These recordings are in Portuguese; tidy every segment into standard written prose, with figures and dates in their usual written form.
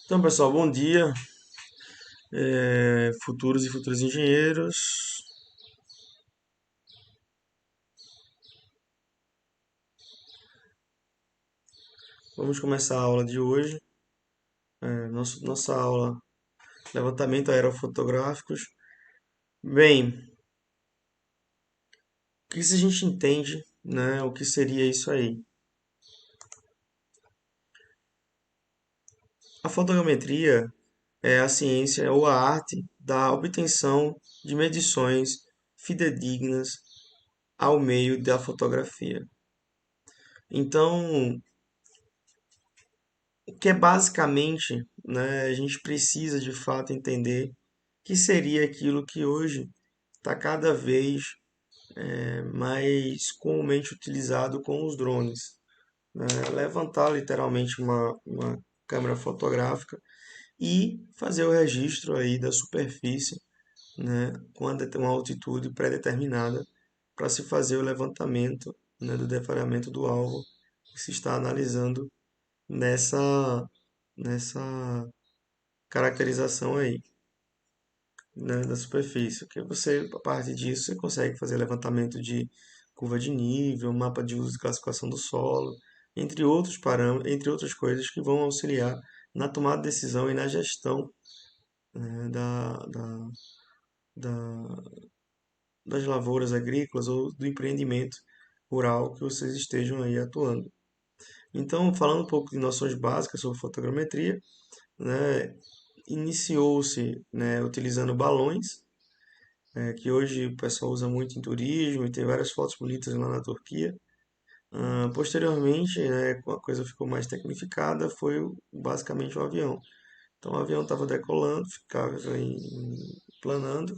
Então, pessoal, bom dia, futuros e futuros engenheiros. Vamos começar a aula de hoje. Nossa aula, levantamento aerofotográficos. Bem, o que se a gente entende, né, o que seria isso aí? A fotogrametria é a ciência ou a arte da obtenção de medições fidedignas ao meio da fotografia. Então, o que é basicamente, né, a gente precisa de fato entender que seria aquilo que hoje está cada vez mais comumente utilizado com os drones, né? Levantar literalmente uma câmera fotográfica e fazer o registro aí da superfície, né, com uma altitude pré-determinada para se fazer o levantamento, né, do detalhamento do alvo que se está analisando nessa caracterização aí, né, da superfície. Que você, a partir disso, você consegue fazer levantamento de curva de nível, mapa de uso e classificação do solo, entre outros parâmetros, entre outras coisas que vão auxiliar na tomada de decisão e na gestão, né, da- das lavouras agrícolas ou do empreendimento rural que vocês estejam aí atuando. Então, falando um pouco de noções básicas sobre fotogrametria, né, iniciou-se, né, utilizando balões, que hoje o pessoal usa muito em turismo e tem várias fotos bonitas lá na Turquia. Posteriormente, né, a coisa ficou mais tecnificada, foi basicamente o avião. Então o avião estava decolando, ficava planando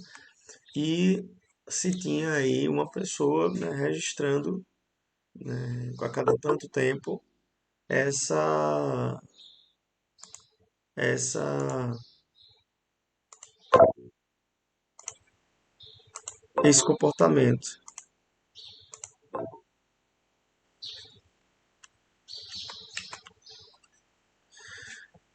e se tinha aí uma pessoa, né, registrando, né, a cada tanto tempo essa essa esse comportamento.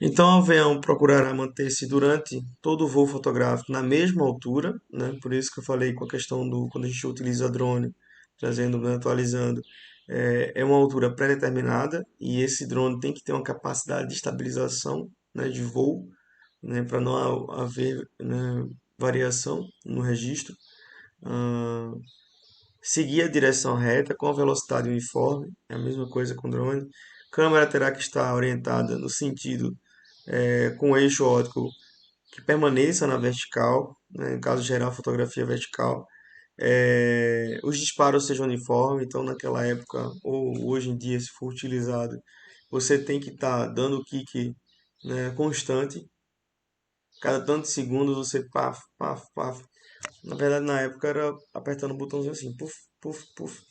Então, o avião procurará manter-se durante todo o voo fotográfico na mesma altura, né? Por isso que eu falei com a questão do quando a gente utiliza drone, trazendo, né, atualizando, é uma altura pré-determinada e esse drone tem que ter uma capacidade de estabilização, né, de voo, né, para não haver, né, variação no registro. Ah, Seguir a direção reta com a velocidade uniforme, é a mesma coisa com drone. Câmera terá que estar orientada no sentido, com o eixo óptico que permaneça na vertical, né, em caso geral, fotografia vertical. Os disparos sejam uniformes, então naquela época, ou hoje em dia, se for utilizado, você tem que estar dando kick, né, constante. Cada tantos segundos você paf, paf, paf. Na verdade, na época era apertando o botãozinho assim, puf, puf, puf.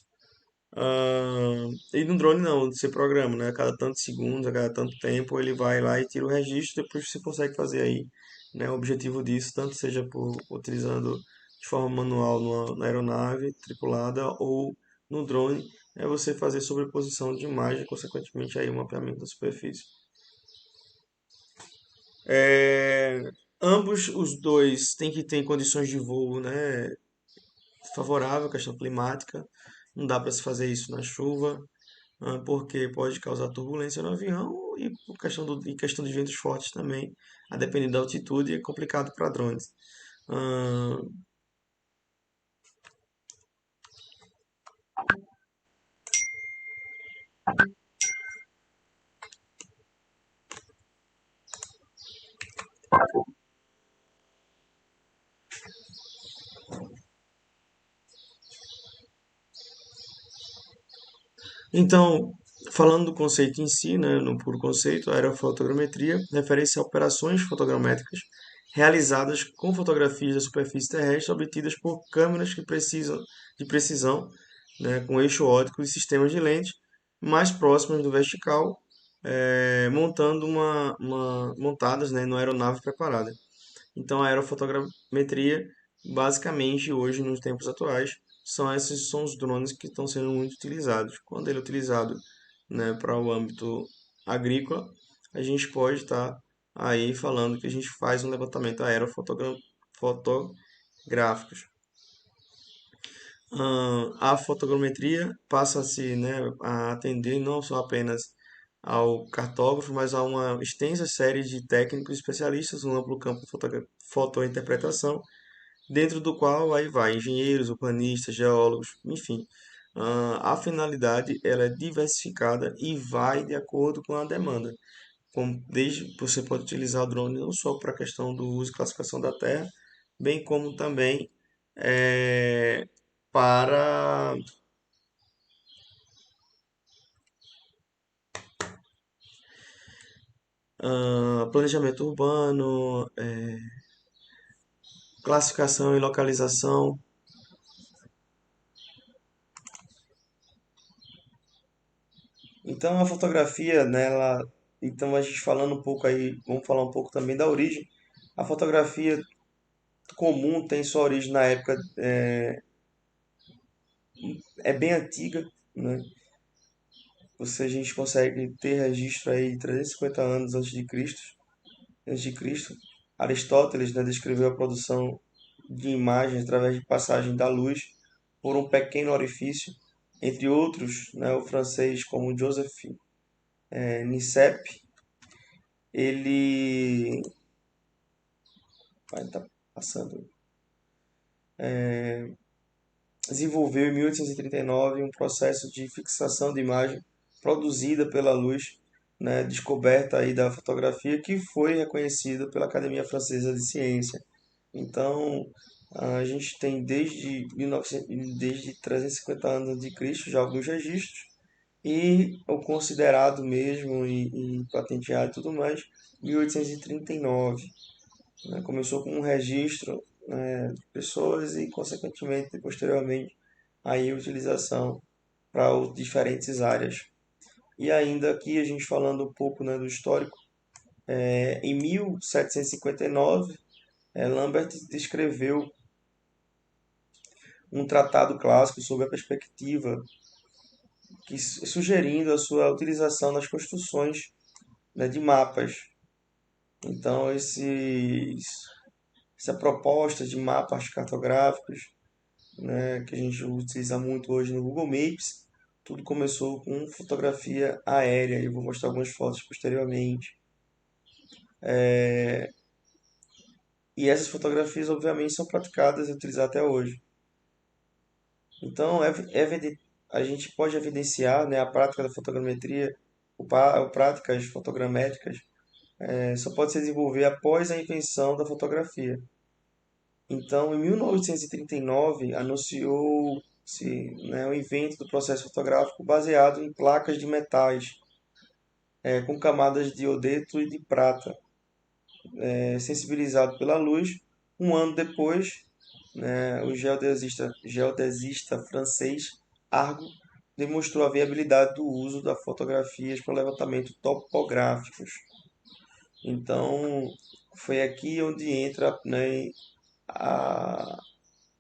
E no drone não, você programa, né? A cada tantos segundos, a cada tanto tempo, ele vai lá e tira o registro, depois você consegue fazer aí, né? O objetivo disso, tanto seja por utilizando de forma manual na aeronave tripulada ou no drone, é você fazer sobreposição de imagem, consequentemente aí o mapeamento da superfície. É, Ambos os dois têm que ter condições de voo, né, favorável, questão climática. Não dá para se fazer isso na chuva, porque pode causar turbulência no avião e por questão de ventos fortes também, a depender da altitude, é complicado para drones. Ah, Então, falando do conceito em si, né, no puro conceito, a aerofotogrametria refere-se a operações fotogramétricas realizadas com fotografias da superfície terrestre obtidas por câmeras que precisam de precisão, né, com eixo óptico e sistemas de lente mais próximos do vertical, montando montadas, né, numa aeronave preparada. Então, a aerofotogrametria, basicamente, hoje, nos tempos atuais, são os drones que estão sendo muito utilizados. Quando ele é utilizado, né, para o âmbito agrícola, a gente pode estar aí falando que a gente faz um levantamento fotográficos. A fotogrametria passa-se, né, a atender não só apenas ao cartógrafo, mas a uma extensa série de técnicos especialistas no amplo campo de fotointerpretação, dentro do qual aí vai engenheiros, urbanistas, geólogos, enfim. A finalidade ela é diversificada e vai de acordo com a demanda. Desde você pode utilizar o drone não só para a questão do uso e classificação da terra, bem como também é, para planejamento urbano, classificação e localização. Então a fotografia, né, então a gente falando um pouco aí, vamos falar um pouco também da origem. A fotografia comum tem sua origem na época, é bem antiga, né? A gente consegue ter registro aí 350 anos antes de Cristo. Aristóteles, né, descreveu a produção de imagens através de passagem da luz por um pequeno orifício. Entre outros, né, o francês como Joseph Nicepe, ele vai estar passando, desenvolveu em 1839 um processo de fixação de imagem produzida pela luz, né, descoberta aí da fotografia que foi reconhecida pela Academia Francesa de Ciência. Então, a gente tem desde 1900, desde 350 anos de Cristo já alguns registros e o considerado mesmo e patenteado e tudo mais, 1839, né? Começou com um registro, né, de pessoas e, consequentemente, posteriormente, aí a utilização para diferentes áreas. E ainda aqui a gente falando um pouco, né, do histórico, em 1759, Lambert descreveu um tratado clássico sobre a perspectiva, sugerindo a sua utilização nas construções, né, de mapas. Então, essa proposta de mapas cartográficos, né, que a gente utiliza muito hoje no Google Maps, tudo começou com fotografia aérea. Eu vou mostrar algumas fotos posteriormente. E essas fotografias, obviamente, são praticadas e utilizadas até hoje. Então, a gente pode evidenciar, né, a prática da fotogrametria, práticas fotogramétricas, só pode se desenvolver após a invenção da fotografia. Então, em 1939, anunciou-se, né, o invento do processo fotográfico baseado em placas de metais, com camadas de iodeto e de prata, sensibilizado pela luz. Um ano depois, né, o geodesista francês Argo demonstrou a viabilidade do uso das fotografias para levantamento topográficos. Então, foi aqui onde entra, né, a,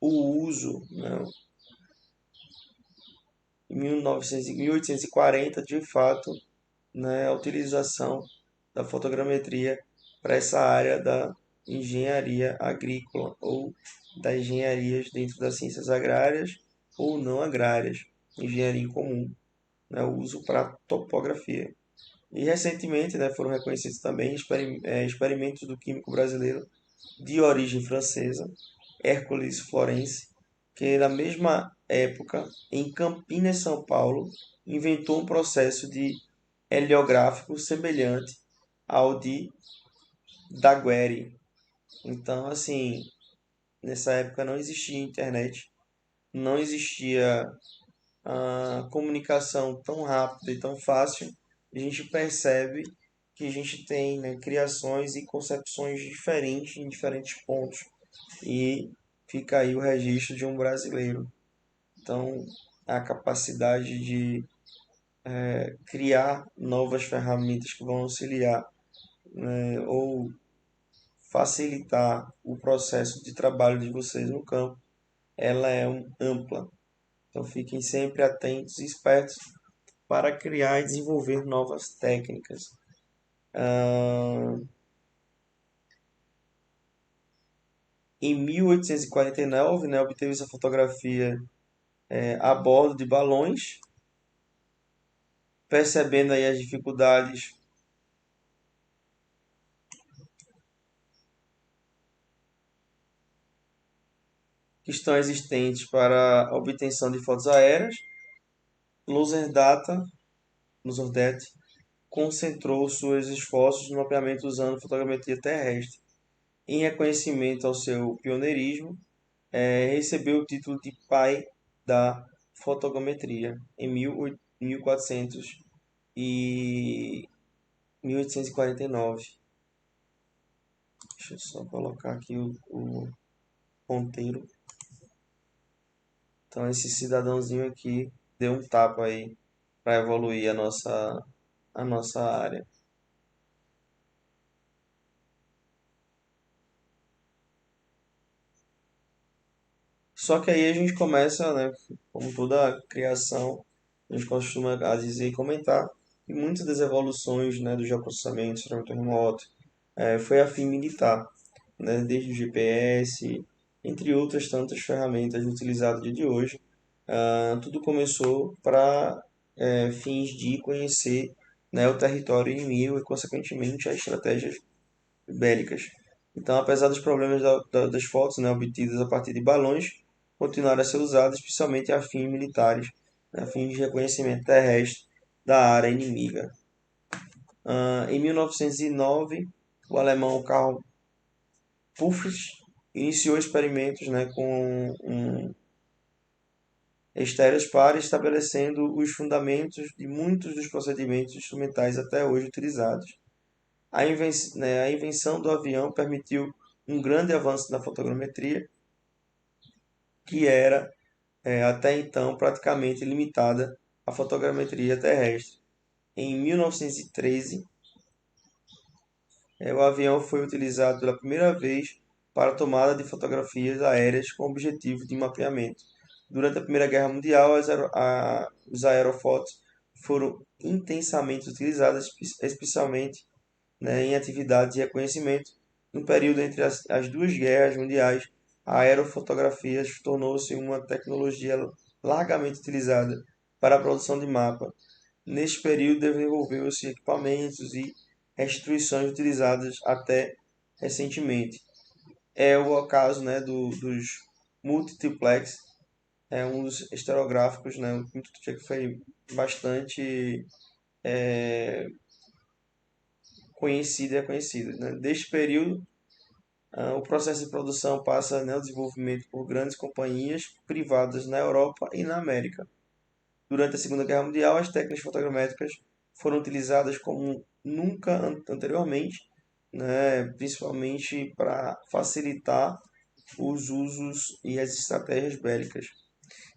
o uso, né, em 1840, de fato, né, a utilização da fotogrametria para essa área da engenharia agrícola ou das engenharias dentro das ciências agrárias ou não agrárias, engenharia em comum, né, o uso para topografia. E recentemente, né, foram reconhecidos também experimentos do químico brasileiro de origem francesa, Hércules Florence, que na mesma época, em Campinas, São Paulo, inventou um processo de heliográfico semelhante ao de Daguerre. Então, assim, nessa época não existia internet, não existia a comunicação tão rápida e tão fácil. A gente percebe que a gente tem, né, criações e concepções diferentes em diferentes pontos. E fica aí o registro de um brasileiro. Então, a capacidade de criar novas ferramentas que vão auxiliar, né, ou facilitar o processo de trabalho de vocês no campo, ela é ampla. Então, fiquem sempre atentos e espertos para criar e desenvolver novas técnicas. Em 1849, né, obteve essa fotografia a bordo de balões, percebendo aí as dificuldades que estão existentes para a obtenção de fotos aéreas. Laserdata, Laserdet, concentrou seus esforços no mapeamento usando fotogrametria terrestre. Em reconhecimento ao seu pioneirismo, recebeu o título de pai da fotogrametria em 1400 e 1849. Deixa eu só colocar aqui o ponteiro. Então esse cidadãozinho aqui deu um tapa aí para evoluir a nossa área. Só que aí a gente começa, né, como toda criação, a gente costuma a dizer e comentar que muitas das evoluções, né, do geoprocessamento, extremamente remoto, foi a fim militar, né, desde o GPS, entre outras tantas ferramentas utilizadas no dia de hoje. Tudo começou para fins de conhecer, né, o território inimigo e, consequentemente, as estratégias bélicas. Então, apesar dos problemas das fotos, né, obtidas a partir de balões, continuaram a ser usadas especialmente a fins militares, né, a fins de reconhecimento terrestre da área inimiga. Em 1909, o alemão Karl Pfeffers iniciou experimentos, né, com estéreos pares, estabelecendo os fundamentos de muitos dos procedimentos instrumentais até hoje utilizados. A invenção do avião permitiu um grande avanço na fotogrametria, que era até então praticamente limitada à fotogrametria terrestre. Em 1913, o avião foi utilizado pela primeira vez para a tomada de fotografias aéreas com objetivo de mapeamento. Durante a Primeira Guerra Mundial, os aerofotos foram intensamente utilizados, especialmente, né, em atividades de reconhecimento. No período entre as duas guerras mundiais, a aerofotografia tornou-se uma tecnologia largamente utilizada para a produção de mapa. Neste período, desenvolveu-se equipamentos e restituições utilizadas até recentemente. É o caso, né, dos multiplex, um dos estereográficos, né, que foi bastante conhecido e reconhecido, né? Deste período, o processo de produção passa, né, ao desenvolvimento por grandes companhias privadas na Europa e na América. Durante a Segunda Guerra Mundial, as técnicas fotogramétricas foram utilizadas como nunca anteriormente, né, principalmente para facilitar os usos e as estratégias bélicas.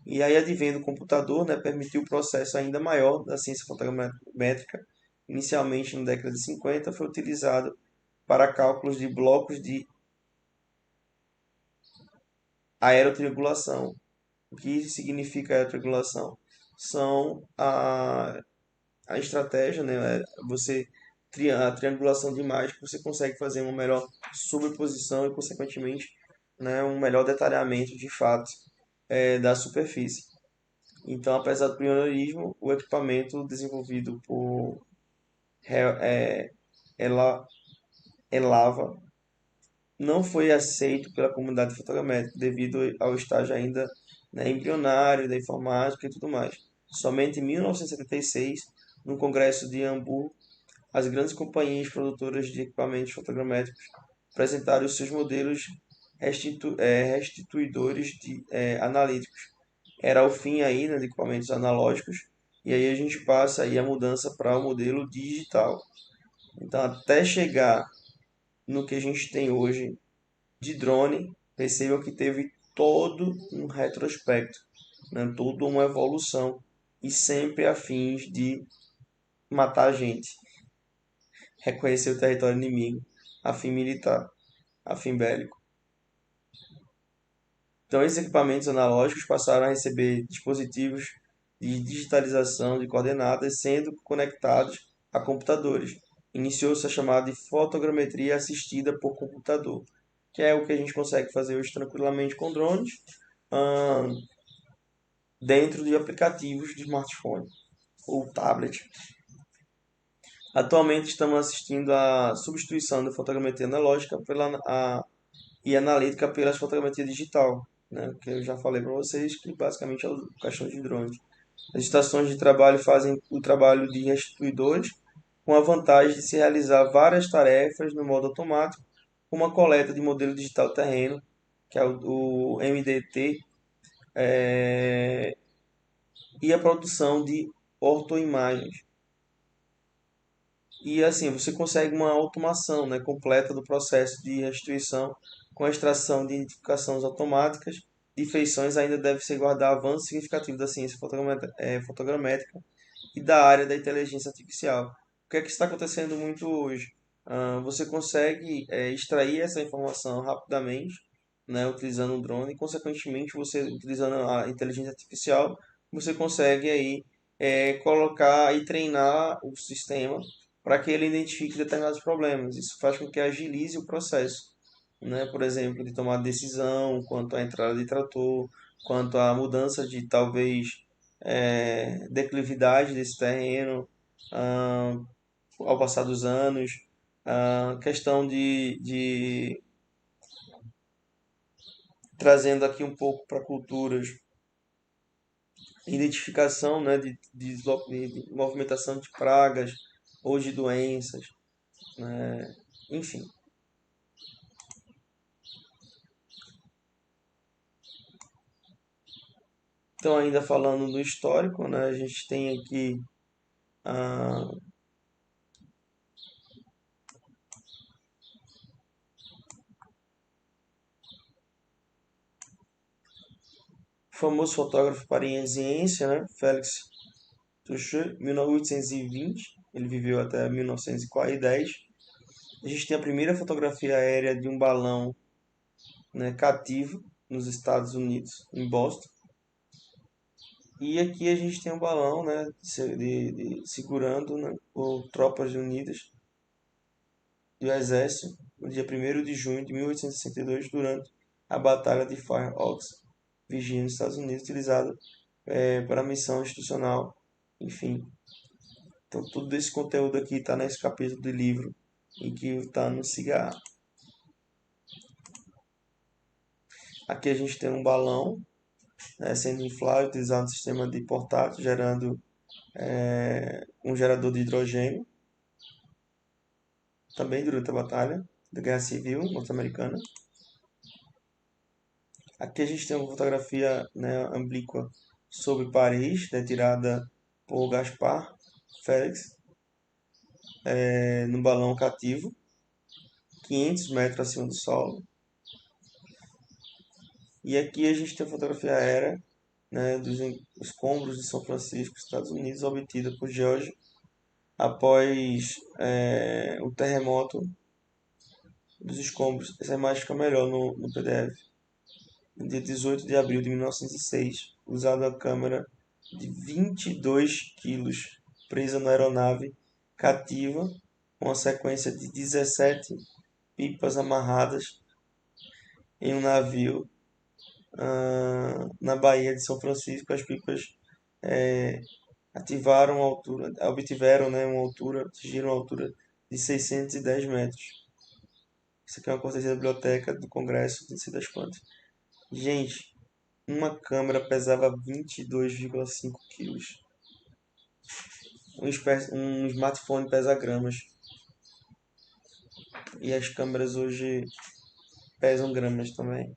E aí, advendo o computador, né, permitiu o processo ainda maior da ciência fotogramétrica. Inicialmente, na década de 50, foi utilizado para cálculos de blocos de aerotriangulação. O que significa aerotriangulação? São a estratégia, né? Você a triangulação de imagens que você consegue fazer uma melhor sobreposição e, consequentemente, né, um melhor detalhamento de fato da superfície. Então, apesar do pioneirismo, o equipamento desenvolvido por ela Elava não foi aceito pela comunidade fotogramétrica devido ao estágio ainda, né, embrionário da informática e tudo mais. Somente em 1976, no Congresso de Hamburgo, as grandes companhias produtoras de equipamentos fotogramétricos apresentaram os seus modelos restituidores analíticos. Era o fim aí, né, de equipamentos analógicos, e aí a gente passa aí a mudança para o modelo digital. Então, até chegar no que a gente tem hoje de drone, percebam que teve todo um retrospecto, né, toda uma evolução, e sempre a fins de matar a gente, reconhecer o território inimigo, a fim militar, a fim bélico. Então, esses equipamentos analógicos passaram a receber dispositivos de digitalização de coordenadas sendo conectados a computadores. Iniciou-se a chamada de fotogrametria assistida por computador. que é o que a gente consegue fazer hoje tranquilamente com drones, ah, dentro de aplicativos de smartphone ou tablet. Atualmente estamos assistindo à substituição da fotogrametria analógica e analítica pela fotogrametria digital, né? Que eu já falei para vocês que basicamente é a questão de drones. As estações de trabalho fazem o trabalho de restituidores com a vantagem de se realizar várias tarefas no modo automático, como a coleta de modelo digital terreno, que é o MDT, e a produção de ortoimagens. E assim, você consegue uma automação, né, completa do processo de restituição com a extração de identificações automáticas de feições. Ainda deve se guardar avanço significativo da ciência fotogramétrica e da área da inteligência artificial. O que é que está acontecendo muito hoje? Você consegue extrair essa informação rapidamente, né, utilizando um drone, e consequentemente você utilizando a inteligência artificial, você consegue aí colocar e treinar o sistema para que ele identifique determinados problemas. Isso faz com que agilize o processo, né? Por exemplo, de tomar decisão quanto à entrada de trator, quanto à mudança de talvez declividade desse terreno ah, ao passar dos anos, questão de trazendo aqui um pouco para culturas, identificação, né, de movimentação de pragas ou de doenças, né? Enfim. Então, ainda falando do histórico, né, a gente tem aqui ah, o famoso fotógrafo parisiense, né, Félix Touchet, 1820, ele viveu até 1910. A gente tem a primeira fotografia aérea de um balão, né, cativo nos Estados Unidos, em Boston. E aqui a gente tem um balão, né, segurando, né, por tropas unidas do exército no dia 1º de junho de 1862, durante a Batalha de Fire Oaks, Virgínia, nos Estados Unidos, utilizada para missão institucional, enfim. Então, tudo esse conteúdo aqui está nesse capítulo do livro em que está no cigarro. Aqui a gente tem um balão, né, sendo inflável, utilizado no sistema de portátil, gerando um gerador de hidrogênio, também durante a batalha da Guerra Civil Norte-Americana. Aqui a gente tem uma fotografia, né, oblíqua sobre Paris, né, tirada por Gaspar Félix, no balão cativo, 500 metros acima do solo. E aqui a gente tem a fotografia aérea, né, dos escombros de São Francisco, Estados Unidos, obtida por George após o terremoto dos escombros. Essa imagem fica melhor no PDF. No dia 18 de abril de 1906, usando a câmera de 22 quilos presa na aeronave cativa, com uma sequência de 17 pipas amarradas em um navio na Baía de São Francisco. As pipas obtiveram, né, uma altura, atingiram uma altura de 610 metros. Isso aqui é uma cortesia da biblioteca do Congresso, não sei das quantas. Gente, uma câmera pesava 22,5 quilos. Um smartphone pesa gramas. E as câmeras hoje pesam gramas também.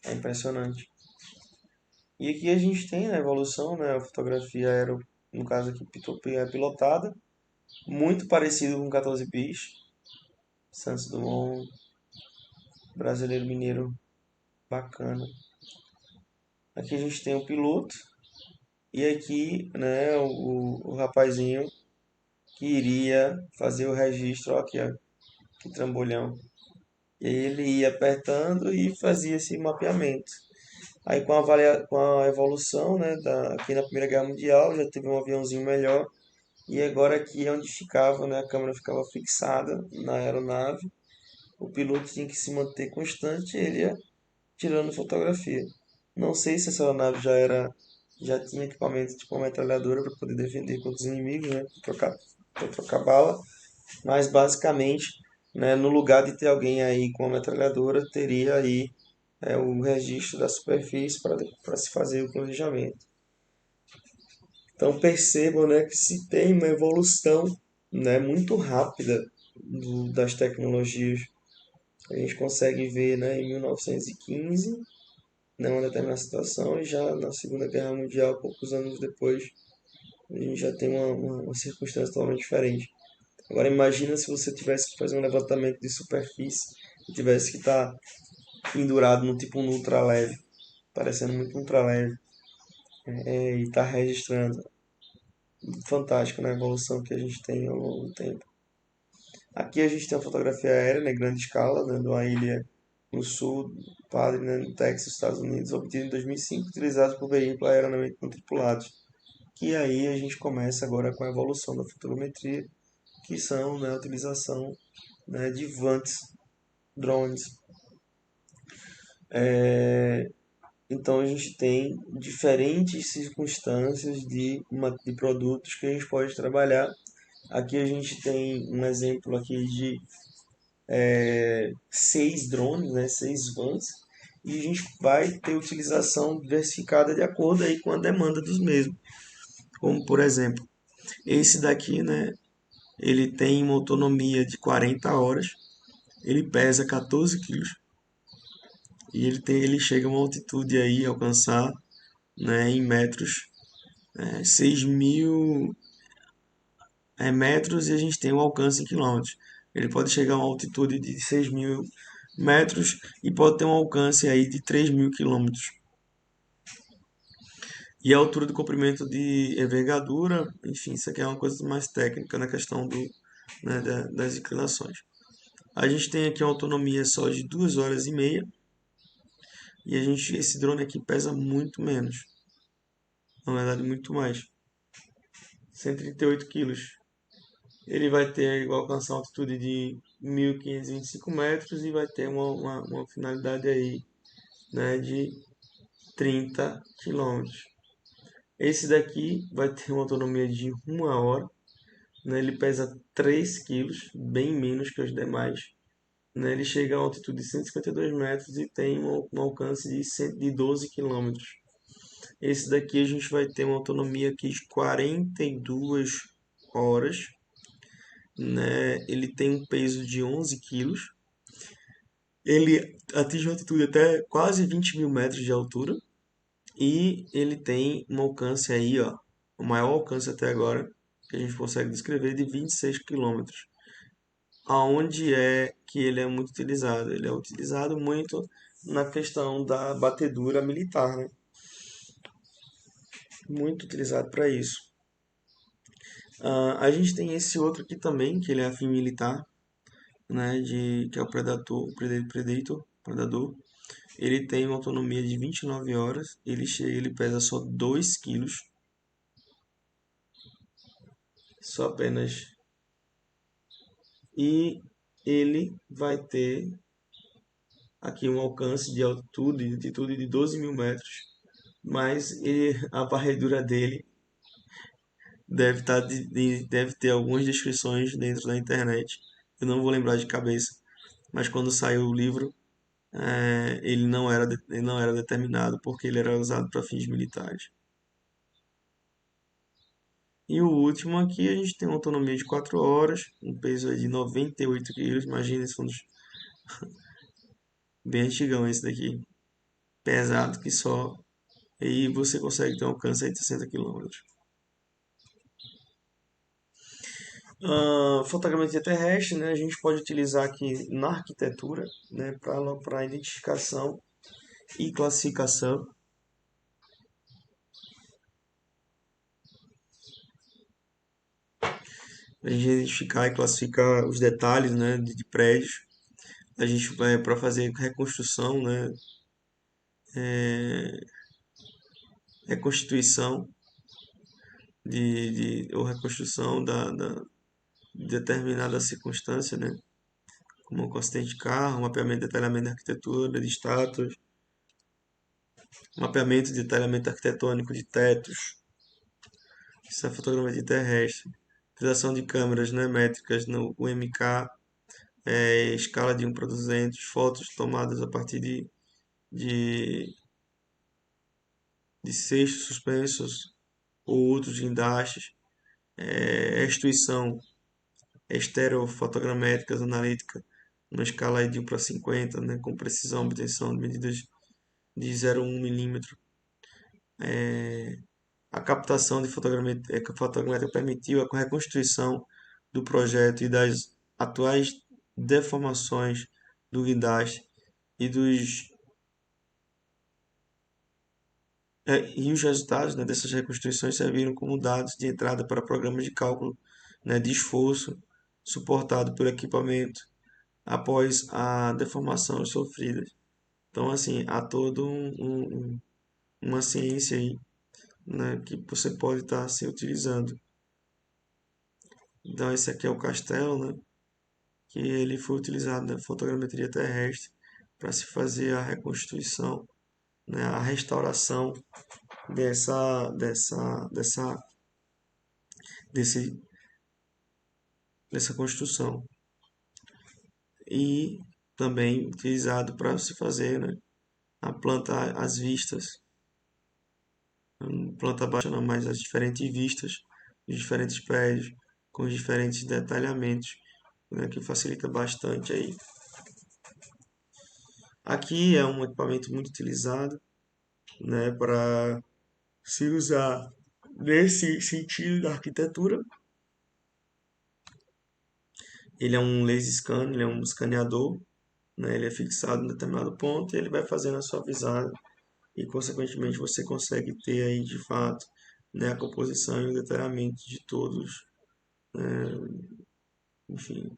É impressionante. E aqui a gente tem, né, a evolução, né, a fotografia no caso aqui, pilotada, muito parecido com 14 bis. Santos Dumont, brasileiro mineiro, bacana. Aqui a gente tem o piloto e aqui, né, o rapazinho que iria fazer o registro. Ó, aqui, ó, que trambolhão. E aí ele ia apertando e fazia esse mapeamento. Aí com a evolução, né, aqui na Primeira Guerra Mundial já teve um aviãozinho melhor. E agora aqui é onde ficava, né, a câmera ficava fixada na aeronave. o piloto tinha que se manter constante e ele ia tirando fotografia. Não sei se essa aeronave já tinha equipamento tipo uma metralhadora para poder defender contra os inimigos, né? Pra trocar bala, mas basicamente, né, no lugar de ter alguém aí com a metralhadora, teria aí o registro da superfície para se fazer o planejamento. Então percebam, né, que se tem uma evolução, né, muito rápida das tecnologias. A gente consegue ver, né, em 1915, né, uma determinada situação, e já na Segunda Guerra Mundial, poucos anos depois, a gente já tem uma circunstância totalmente diferente. Agora imagina se você tivesse que fazer um levantamento de superfície e tivesse que estar pendurado no tipo um ultraleve, parecendo muito um ultraleve, e estar registrando. Fantástico, né, a evolução que a gente tem ao longo do tempo. Aqui a gente tem uma fotografia aérea, né, grande escala, né, de uma ilha no sul, Padre, né, no Texas, Estados Unidos, obtida em 2005, utilizado por veículos aeronavegamente não tripulados. Que aí a gente começa agora com a evolução da fotogrametria, que são, né, a utilização, né, de VANTs, drones. Então a gente tem diferentes circunstâncias de produtos que a gente pode trabalhar. Aqui a gente tem um exemplo aqui de 6 drones, né, 6 vans, e a gente vai ter utilização diversificada de acordo aí com a demanda dos mesmos. Como por exemplo, esse daqui, né, ele tem uma autonomia de 40 horas, ele pesa 14 quilos e ele chega a uma altitude aí alcançar, né, em metros, 6.000 metros, e a gente tem um alcance em quilômetros. Ele pode chegar a uma altitude de 6.000 metros e pode ter um alcance aí de 3.000 quilômetros. E a altura do comprimento de envergadura, enfim, isso aqui é uma coisa mais técnica na questão né, das inclinações. A gente tem aqui uma autonomia só de 2 horas e meia, e esse drone aqui pesa muito menos, na verdade muito mais, 138 quilos. Ele vai ter alcançar uma altitude de 1.525 metros e vai ter uma finalidade aí, né, de 30 quilômetros. Esse daqui vai ter uma autonomia de 1 hora, né, ele pesa 3 quilos, bem menos que os demais. Né, ele chega a uma altitude de 152 metros e tem um alcance de 12 quilômetros. Esse daqui a gente vai ter uma autonomia aqui de 42 horas, né? Ele tem um peso de 11 quilos. Ele atinge uma altitude até quase 20.000 metros de altura. E ele tem um alcance aí, ó, o maior alcance até agora que a gente consegue descrever de 26 quilômetros. Aonde é que ele é muito utilizado? Ele é utilizado muito na questão da batedura militar, né? Muito utilizado para isso. A gente tem esse outro aqui também, que ele é afim militar, né, que é o Predador. Ele tem uma autonomia de 29 horas, ele pesa só 2 quilos, só apenas. E ele vai ter aqui um alcance de altitude de 12.000 metros, mas a varredura dele deve ter algumas descrições dentro da internet. Eu não vou lembrar de cabeça, mas quando saiu o livro, ele não era determinado porque ele era usado para fins militares. E o último aqui, a gente tem uma autonomia de 4 horas, um peso de 98 quilos. Imagina esse fundo bem antigão esse daqui. Pesado que só. E você consegue ter um alcance aí de 60 quilômetros. Fotogrametria terrestre, né, a gente pode utilizar aqui na arquitetura, né, para identificação e classificação. A gente identificar e classificar os detalhes, né, de prédios. A gente vai para fazer reconstrução, né, reconstituição ou reconstrução de determinada circunstância, né, como com acidente de carro, mapeamento e detalhamento da arquitetura, de estátuas, mapeamento e detalhamento arquitetônico de tetos, isso é fotogrametria terrestre, utilização de câmeras, né, métricas no UMK, escala de 1 para 200, fotos tomadas a partir de, de cestos suspensos ou outros guindastes, restituição estereofotogramétricas analítica, numa escala aí de 1 para 50, né, com precisão, obtenção de medidas de 0,1 milímetro. A captação de fotogrametria permitiu a reconstrução do projeto e das atuais deformações do guindaste e e os resultados, né, dessas reconstruções serviram como dados de entrada para programas de cálculo, né, de esforço suportado pelo equipamento após a deformação sofrida. Então, assim, há todo uma ciência aí, né, que você pode estar se utilizando. Então, esse aqui é o castelo, né, que ele foi utilizado na fotogrametria terrestre para se fazer a reconstituição, né, a restauração dessa, dessa, dessa, desse, dessa construção. E também utilizado para se fazer, né, a planta, as vistas, planta baixa não, mas as diferentes vistas dos diferentes prédios, com os diferentes detalhamentos, né, que facilita bastante aí. Aqui é um equipamento muito utilizado, né, para se usar nesse sentido da arquitetura. Ele é um laser scan, ele é um escaneador, né, ele é fixado em determinado ponto e ele vai fazendo a sua visada e, consequentemente, você consegue ter aí, de fato, né, a composição e o detalhamento de todos, enfim,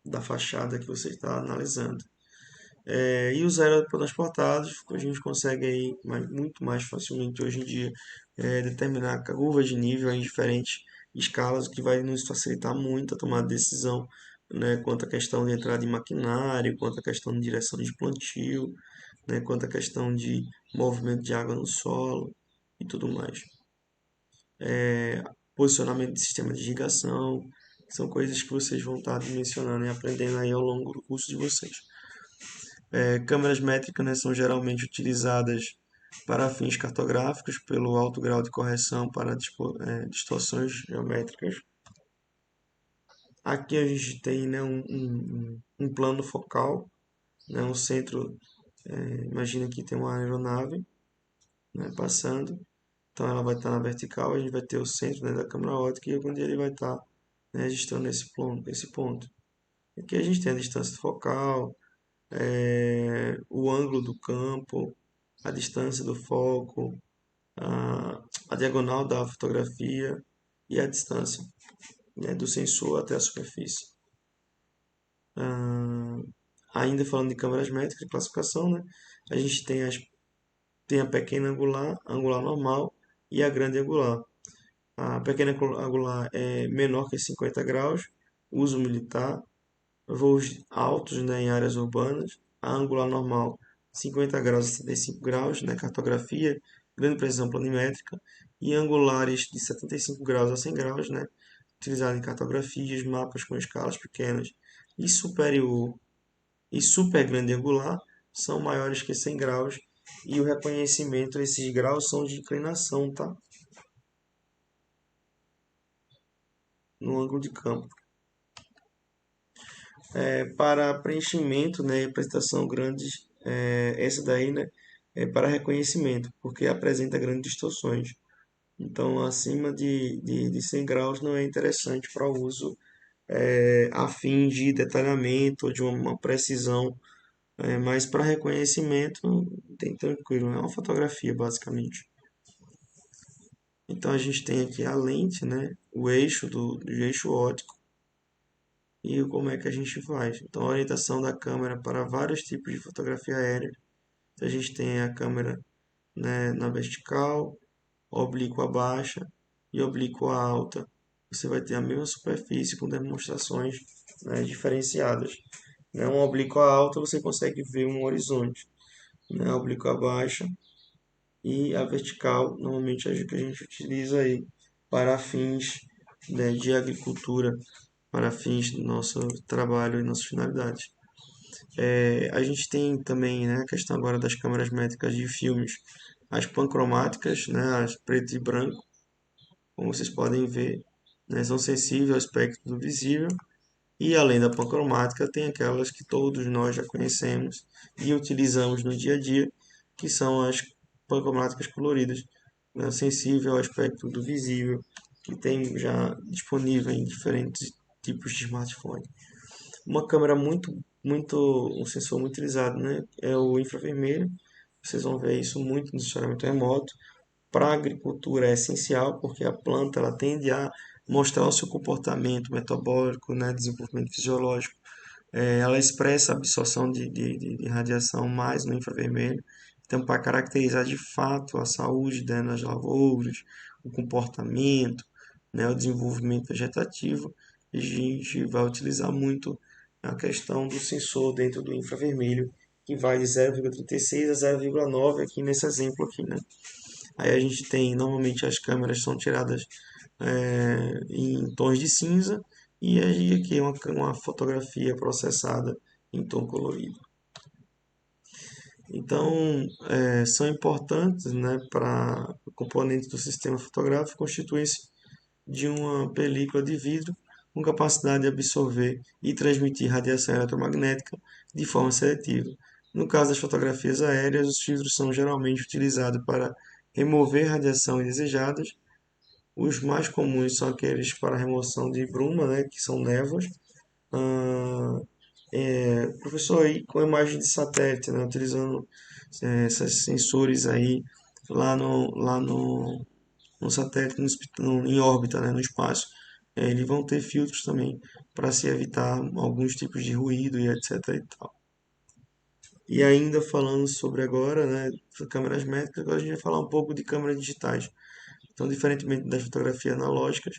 da fachada que você está analisando. E os aerotransportados, a gente consegue aí muito mais facilmente hoje em dia determinar curvas de nível em diferentes escalas, o que vai nos facilitar muito a tomada de decisão, né, quanto à questão de entrada de maquinário, quanto à questão de direção de plantio, né, quanto à questão de movimento de água no solo e tudo mais. Posicionamento de sistema de irrigação, são coisas que vocês vão estar dimensionando e aprendendo aí ao longo do curso de vocês. Câmeras métricas, né, são geralmente utilizadas para fins cartográficos pelo alto grau de correção para distorções geométricas. Aqui a gente tem, né, um plano focal, né, um centro. Imagina que tem uma aeronave, né, passando, então ela vai estar na vertical, a gente vai ter o centro, né, da câmera óptica e onde ele vai estar, né, registrando esse ponto. Aqui a gente tem a distância focal, o ângulo do campo, a distância do foco, a diagonal da fotografia e a distância, né, do sensor até a superfície. Ainda falando de câmeras métricas de classificação, né, a gente tem a pequena angular, angular normal e a grande angular. A pequena angular é menor que 50 graus, uso militar, voos altos, né, em áreas urbanas. A angular normal 50 graus a 75 graus, né, cartografia, grande precisão planimétrica. E angulares de 75 graus a 100 graus, né, utilizado em cartografias, mapas com escalas pequenas. E superior e super grande angular são maiores que 100 graus. E o reconhecimento, esses graus são de inclinação, tá? No ângulo de campo. Para preenchimento, né, e apresentação grandes, essa daí, né, é para reconhecimento, porque apresenta grandes distorções. Então, acima de 100 graus não é interessante para uso a fim de detalhamento ou de uma precisão, mas para reconhecimento tem tranquilo, é uma fotografia basicamente. Então a gente tem aqui a lente, né, o eixo do eixo óptico e como é que a gente faz. Então a orientação da câmera para vários tipos de fotografia aérea. Então, a gente tem a câmera, né, na vertical, oblíqua baixa e oblíqua alta. Você vai ter a mesma superfície com demonstrações né, diferenciadas. Né? Uma oblíqua alta você consegue ver um horizonte, né? A oblíqua baixa e a vertical, normalmente é a que a gente utiliza aí para fins, né, de agricultura, para fins do nosso trabalho e nossas finalidades. A gente tem também, né, a questão agora das câmeras métricas de filmes, as pancromáticas, né, as preto e branco, como vocês podem ver, né, são sensíveis ao espectro do visível. E além da pancromática, tem aquelas que todos nós já conhecemos e utilizamos no dia a dia, que são as pancromáticas coloridas, né, sensível ao espectro do visível, que tem já disponível em diferentes tipos de smartphone. Uma câmera um sensor muito utilizado, né, é o infravermelho. Vocês vão ver isso muito no estacionamento remoto. Para a agricultura é essencial, porque a planta ela tende a mostrar o seu comportamento metabólico, né, desenvolvimento fisiológico. Ela expressa a absorção de radiação mais no infravermelho. Então, para caracterizar de fato a saúde, né, nas lavouras, o comportamento, né, o desenvolvimento vegetativo, a gente vai utilizar muito a questão do sensor dentro do infravermelho, que vai de 0,36 a 0,9 aqui nesse exemplo aqui, né? Aí a gente tem, normalmente as câmeras são tiradas em tons de cinza e aí aqui é uma fotografia processada em tom colorido. Então, são importantes, né, para componentes do sistema fotográfico constituir-se de uma película de vidro com capacidade de absorver e transmitir radiação eletromagnética de forma seletiva. No caso das fotografias aéreas, os filtros são geralmente utilizados para remover radiação indesejadas. Os mais comuns são aqueles para remoção de bruma, né, que são névoas. Ah, professor, aí com imagem de satélite, né, utilizando esses sensores aí no satélite, em órbita, né, no espaço. Eles vão ter filtros também para se evitar alguns tipos de ruído e etc. e tal. E ainda falando sobre agora, né, câmeras métricas, agora a gente vai falar um pouco de câmeras digitais. Então, diferentemente das fotografias analógicas,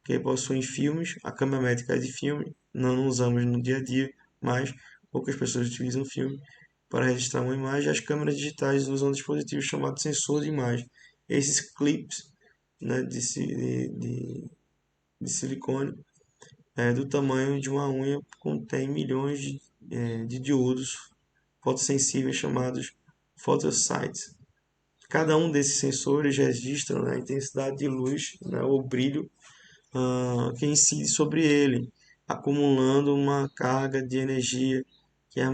que possuem filmes, a câmera métrica é de filme, não usamos no dia a dia, mas poucas pessoas utilizam filme para registrar uma imagem. As câmeras digitais usam um dispositivo chamado sensor de imagem. Esses clips, né, de silicone do tamanho de uma unha contém milhões de diodos fotossensíveis chamados photosites. Cada um desses sensores registra, né, a intensidade de luz, né, ou brilho que incide sobre ele, acumulando uma carga de energia que é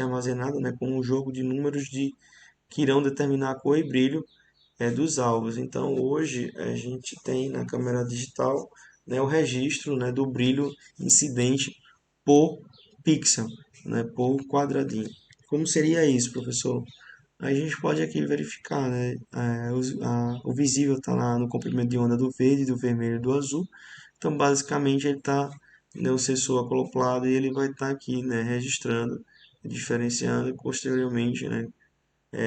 armazenada, né, com um jogo de números que irão determinar a cor e brilho dos alvos. Então, hoje a gente tem na câmera digital, né, o registro, né, do brilho incidente por pixel, né, por quadradinho. Como seria isso, professor? A gente pode aqui verificar, né, o visível está lá no comprimento de onda do verde, do vermelho e do azul. Então, basicamente, ele está, né, o sensor acoplado e ele vai estar aqui, né, registrando, diferenciando e posteriormente, né,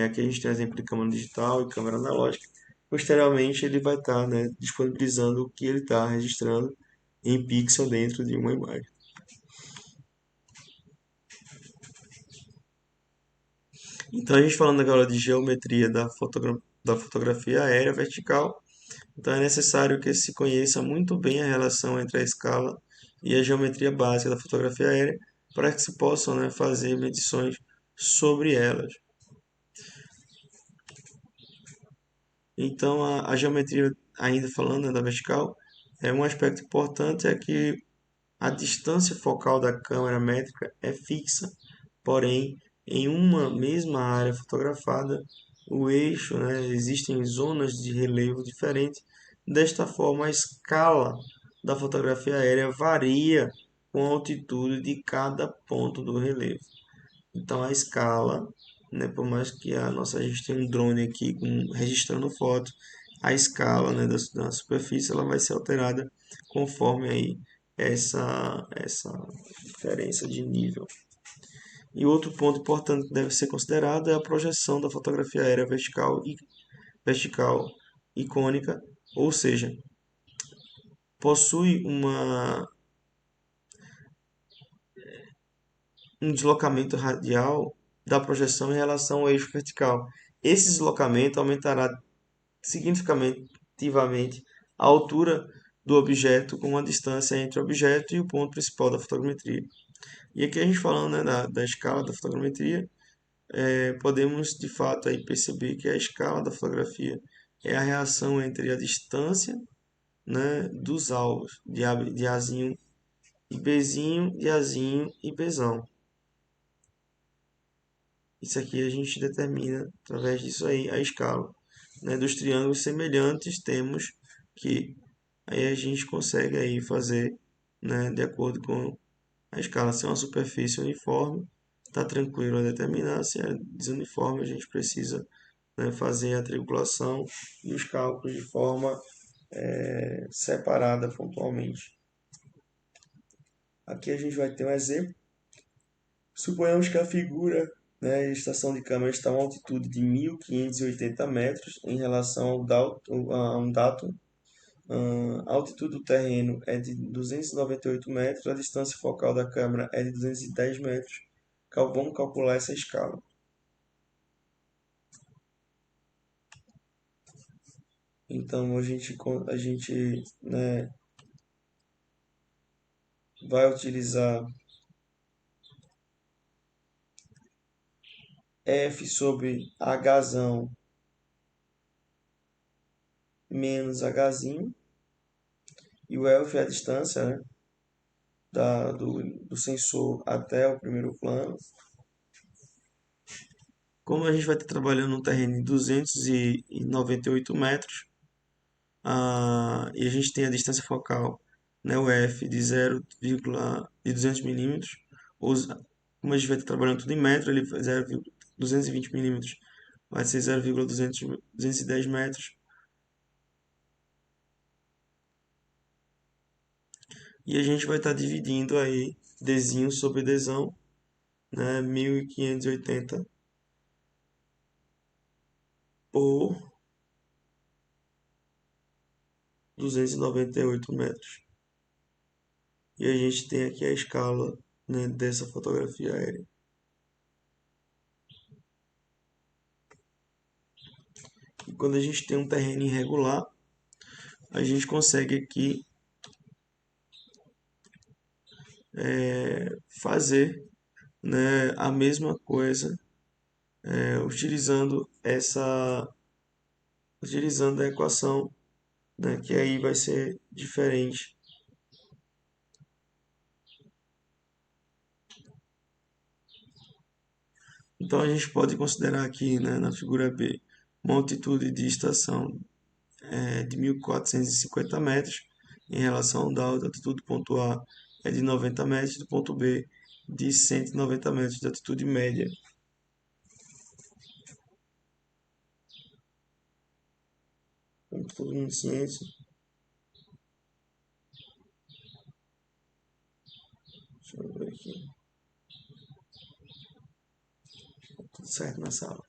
aqui a gente tem exemplo de câmera digital e câmera analógica. Posteriormente, ele vai estar, né, disponibilizando o que ele está registrando em pixel dentro de uma imagem. Então, a gente falando agora de geometria da fotografia aérea vertical, então é necessário que se conheça muito bem a relação entre a escala e a geometria básica da fotografia aérea para que se possam, né, fazer medições sobre elas. Então, a geometria, ainda falando, né, da vertical, um aspecto importante é que a distância focal da câmera métrica é fixa, porém, em uma mesma área fotografada, o eixo, né, existem zonas de relevo diferentes. Desta forma, a escala da fotografia aérea varia com a altitude de cada ponto do relevo. Então, a escala, né, por mais que a gente tenha um drone aqui registrando foto, a escala, né, da superfície ela vai ser alterada conforme aí essa diferença de nível. E outro ponto importante que deve ser considerado é a projeção da fotografia aérea vertical e cônica, ou seja, possui uma um deslocamento radial da projeção em relação ao eixo vertical. Esse deslocamento aumentará significativamente a altura do objeto com a distância entre o objeto e o ponto principal da fotogrametria. E aqui a gente falando, né, da escala da fotogrametria, podemos de fato aí perceber que a escala da fotografia é a reação entre a distância, né, dos alvos, de Azinho e Bzinho, de Azinho e Bzão. Isso aqui a gente determina, através disso aí, a escala. Né, dos triângulos semelhantes, temos que aí a gente consegue aí fazer, né, de acordo com a escala. Se é uma superfície uniforme, está tranquilo a determinar. Se é desuniforme, a gente precisa, né, fazer a triangulação e os cálculos de forma separada pontualmente. Aqui a gente vai ter um exemplo. Suponhamos que a figura, né, a estação de câmera está a uma altitude de 1.580 metros em relação a um datum. A altitude do terreno é de 298 metros, a distância focal da câmera é de 210 metros. Vamos calcular essa escala. Então a gente, né, vai utilizar F sobre Hzão menos Hzinho, e o F é a distância, né, do sensor até o primeiro plano. Como a gente vai estar trabalhando no terreno em 298 metros, e a gente tem a distância focal, né, o F de 200 milímetros, como a gente vai estar trabalhando tudo em metro, ele 0,220 milímetros vai ser 0,210 metros. E a gente vai estar dividindo aí Dzinho sobre Dzão, né, 1580 por 298 metros. E a gente tem aqui a escala, né, dessa fotografia aérea. E quando a gente tem um terreno irregular, a gente consegue aqui fazer, né, a mesma coisa, utilizando a equação, né, que aí vai ser diferente. Então a gente pode considerar aqui, né, na figura B, uma altitude de estação de 1.450 metros em relação ao da altitude do ponto A é de 90 metros, do ponto B de 190 metros de altitude média. Vamos todo mundo ciência. Deixa eu ver aqui. Tá tudo certo na sala.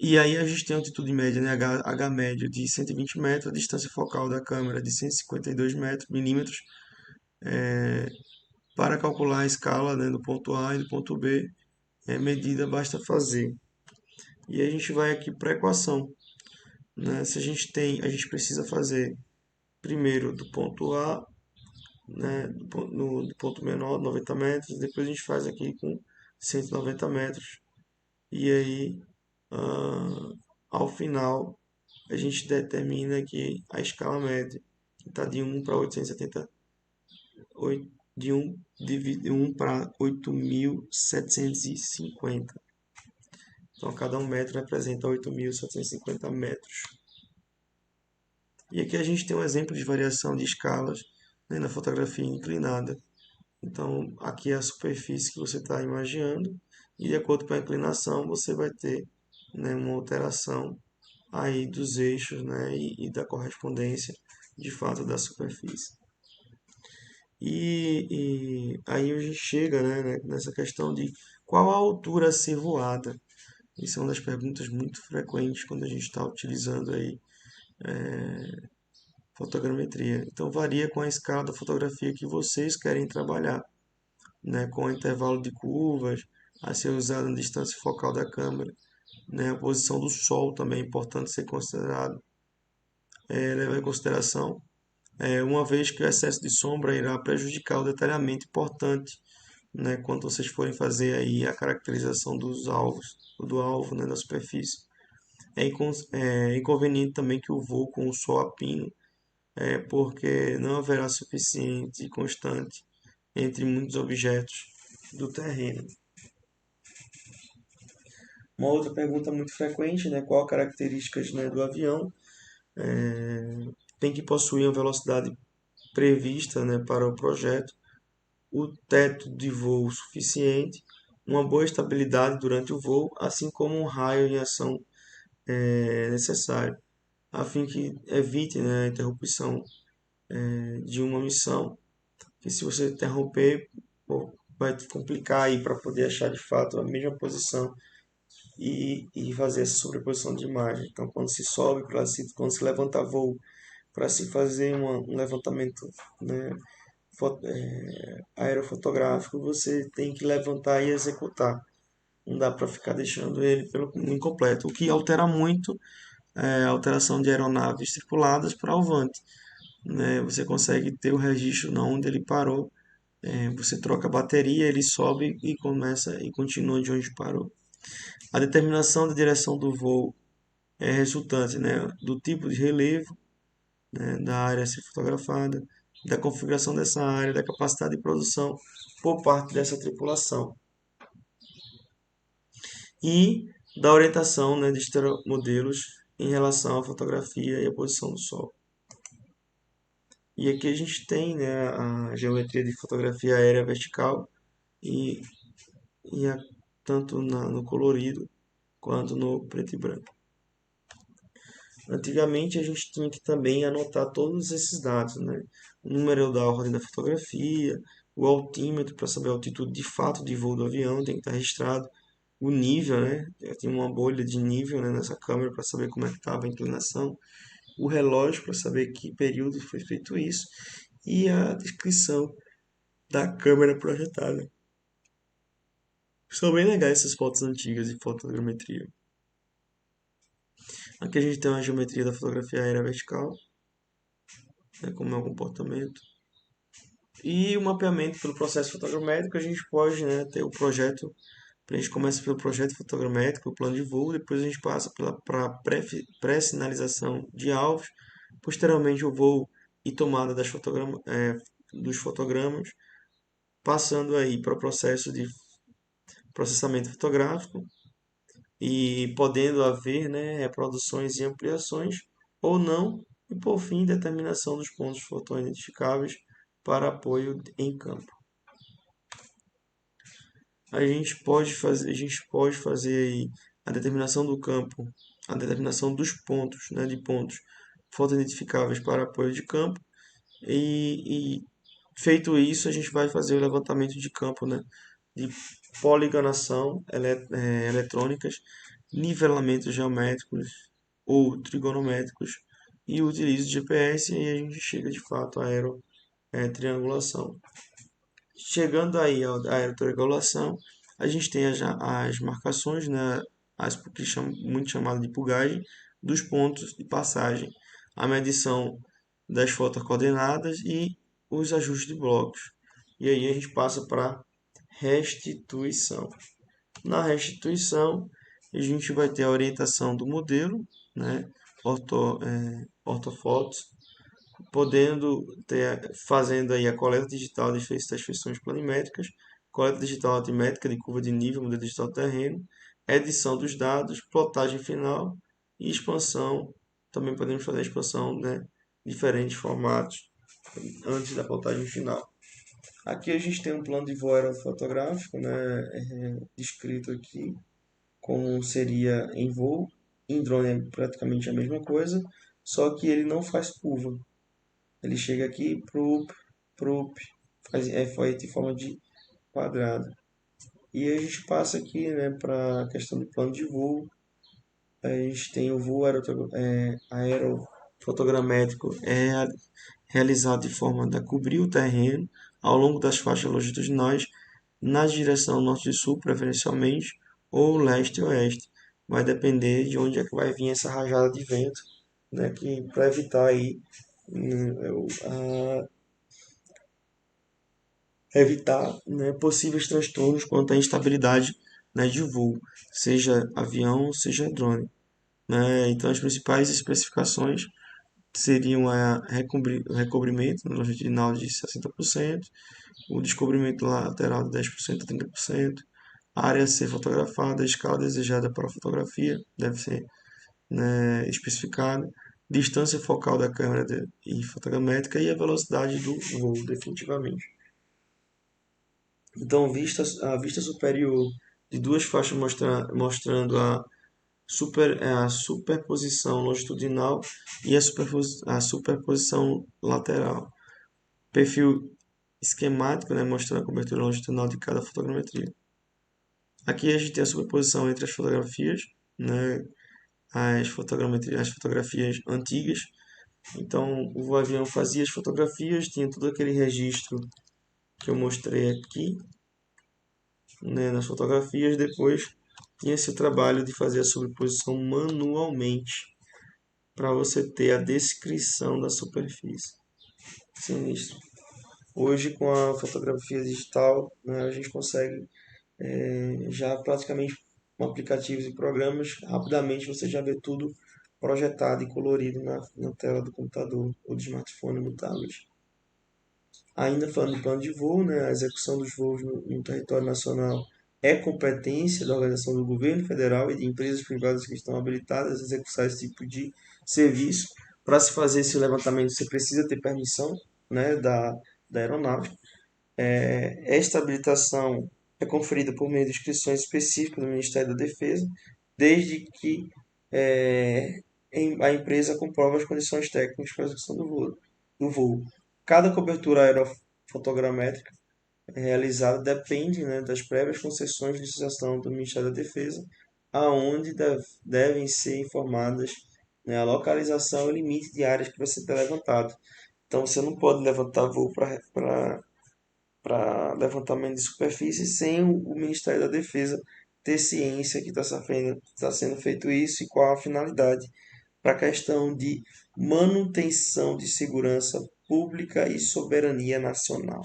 E aí a gente tem a altitude média, né? H médio de 120 metros, a distância focal da câmera de 152 milímetros. Para calcular a escala, né, do ponto A e do ponto B, medida basta fazer. E a gente vai aqui para a equação. Né? Se a gente precisa fazer primeiro do ponto A, né, do ponto menor, 90 metros, depois a gente faz aqui com 190 metros. E aí, ao final, a gente determina que a escala média está de 1 para 870, de 1 para 8.750. Então, cada 1 metro representa 8.750 metros. E aqui a gente tem um exemplo de variação de escalas, né, na fotografia inclinada. Então, aqui é a superfície que você está imaginando, e de acordo com a inclinação, você vai ter, né, uma alteração aí dos eixos, né, e da correspondência de fato da superfície. E aí a gente chega, né, nessa questão de qual a altura a ser voada. Isso é uma das perguntas muito frequentes quando a gente está utilizando aí fotogrametria. Então varia com a escala da fotografia que vocês querem trabalhar, né? Com o intervalo de curvas a ser usado na distância focal da câmera, né? A posição do sol também é importante ser considerado, levar em consideração, uma vez que o excesso de sombra irá prejudicar o detalhamento importante, né? Quando vocês forem fazer aí a caracterização dos alvos, do alvo, né? Da superfície. É inconveniente também que o voo com o sol a pino, porque não haverá suficiente e constante entre muitos objetos do terreno. Uma outra pergunta muito frequente, né? Qual características, né, do avião? Tem que possuir uma velocidade prevista, né, para o projeto, o teto de voo suficiente, uma boa estabilidade durante o voo, assim como um raio em ação necessário, a fim que evite, né, a interrupção de uma missão, que se você interromper, pô, vai complicar aí para poder achar de fato a mesma posição e fazer essa sobreposição de imagem. Então, quando se sobe, quando se levanta voo, para se fazer um levantamento, né, aerofotográfico, você tem que levantar e executar. Não dá para ficar deixando ele incompleto, o que altera muito a alteração de aeronaves tripuladas para o Vante, né? Você consegue ter o registro na onde ele parou. Você troca a bateria, ele sobe e começa e continua de onde parou. A determinação da direção do voo é resultante, né, do tipo de relevo, né, da área a ser fotografada, da configuração dessa área, da capacidade de produção por parte dessa tripulação e da orientação, né, de modelos em relação à fotografia e à posição do Sol. E aqui a gente tem, né, a geometria de fotografia aérea vertical e, e tanto no colorido quanto no preto e branco. Antigamente a gente tinha que também anotar todos esses dados, né? O número da ordem da fotografia, o altímetro para saber a altitude de fato de voo do avião, tem que estar registrado. O nível, né? Tinha uma bolha de nível, né, nessa câmera para saber como é que estava a inclinação. O relógio para saber que período foi feito isso. E a descrição da câmera projetada. São bem legais essas fotos antigas de fotogrametria. Aqui a gente tem uma geometria da fotografia aérea vertical, né, como é o comportamento. E o mapeamento pelo processo fotogramétrico, a gente pode, né, ter o projeto. A gente começa pelo projeto fotogramétrico, o plano de voo, depois a gente passa para a pré-sinalização de alvos, posteriormente o voo e tomada dos fotogramas, passando aí para o processo de processamento fotográfico e podendo haver, né, reproduções e ampliações ou não, e por fim determinação dos pontos fotoidentificáveis para apoio em campo. A gente pode fazer aí a determinação do campo, a determinação dos pontos, né, de pontos fotoidentificáveis para apoio de campo e feito isso a gente vai fazer o levantamento de campo, né, de poligonação eletrônicas, nivelamentos geométricos ou trigonométricos e utiliza o GPS e aí a gente chega de fato à triangulação. Chegando aí à aerotriangulação, a gente tem as marcações, né, muito chamada de pugagem, dos pontos de passagem, a medição das fotocoordenadas e os ajustes de blocos. E aí a gente passa para restituição. Na restituição, a gente vai ter a orientação do modelo, né, ortofotos, fazendo aí a coleta digital das feições planimétricas, coleta digital altimétrica de curva de nível, modelo digital do terreno, edição dos dados, plotagem final e expansão. Também podemos fazer a expansão, né, diferentes formatos antes da plotagem final. Aqui a gente tem um plano de voo aerofotográfico, né, descrito aqui como seria em voo. Em drone é praticamente a mesma coisa, só que ele não faz curva. Ele chega aqui, prup, faz de forma de quadrado. E a gente passa aqui, né, para a questão do plano de voo. A gente tem o voo fotogramétrico é realizado de forma a cobrir o terreno ao longo das faixas longitudinais na direção norte e sul, preferencialmente, ou leste e oeste. Vai depender de onde é que vai vir essa rajada de vento, né, que para evitar aí evitar, né, possíveis transtornos quanto à instabilidade, né, de voo, seja avião, seja drone, né? Então as principais especificações seriam o recobrimento longitudinal de 60%, o descobrimento lateral de 10% a 30%, a área a ser fotografada, a escala desejada para a fotografia deve ser, né, especificada, distância focal da câmera e fotogramétrica e a velocidade do voo, definitivamente. Então, a vista superior de duas faixas mostrando a superposição longitudinal e a superposição lateral. Perfil esquemático, né, mostrando a cobertura longitudinal de cada fotogrametria. Aqui a gente tem a superposição entre as fotografias, né, as fotografias antigas. Então, o avião fazia as fotografias, tinha todo aquele registro que eu mostrei aqui, né, nas fotografias. Depois tinha esse trabalho de fazer a sobreposição manualmente para você ter a descrição da superfície. Sinistro. Hoje, com a fotografia digital, né, a gente consegue já praticamente com aplicativos e programas, rapidamente você já vê tudo projetado e colorido na tela do computador ou do smartphone no tablet. Ainda falando do plano de voo, né, a execução dos voos no território nacional é competência da organização do governo federal e de empresas privadas que estão habilitadas a executar esse tipo de serviço. Para se fazer esse levantamento, você precisa ter permissão, né, da aeronáutica. Esta habilitação é conferida por meio de inscrições específicas do Ministério da Defesa, desde que a empresa comprove as condições técnicas para a execução do voo. Cada cobertura aerofotogramétrica realizada depende, né, das prévias concessões de licitação do Ministério da Defesa, aonde devem ser informadas, né, a localização e limite de áreas que vai ser levantado. Então você não pode levantar voo para levantamento de superfície sem o Ministério da Defesa ter ciência que está sendo feito isso e qual a finalidade para a questão de manutenção de segurança pública e soberania nacional.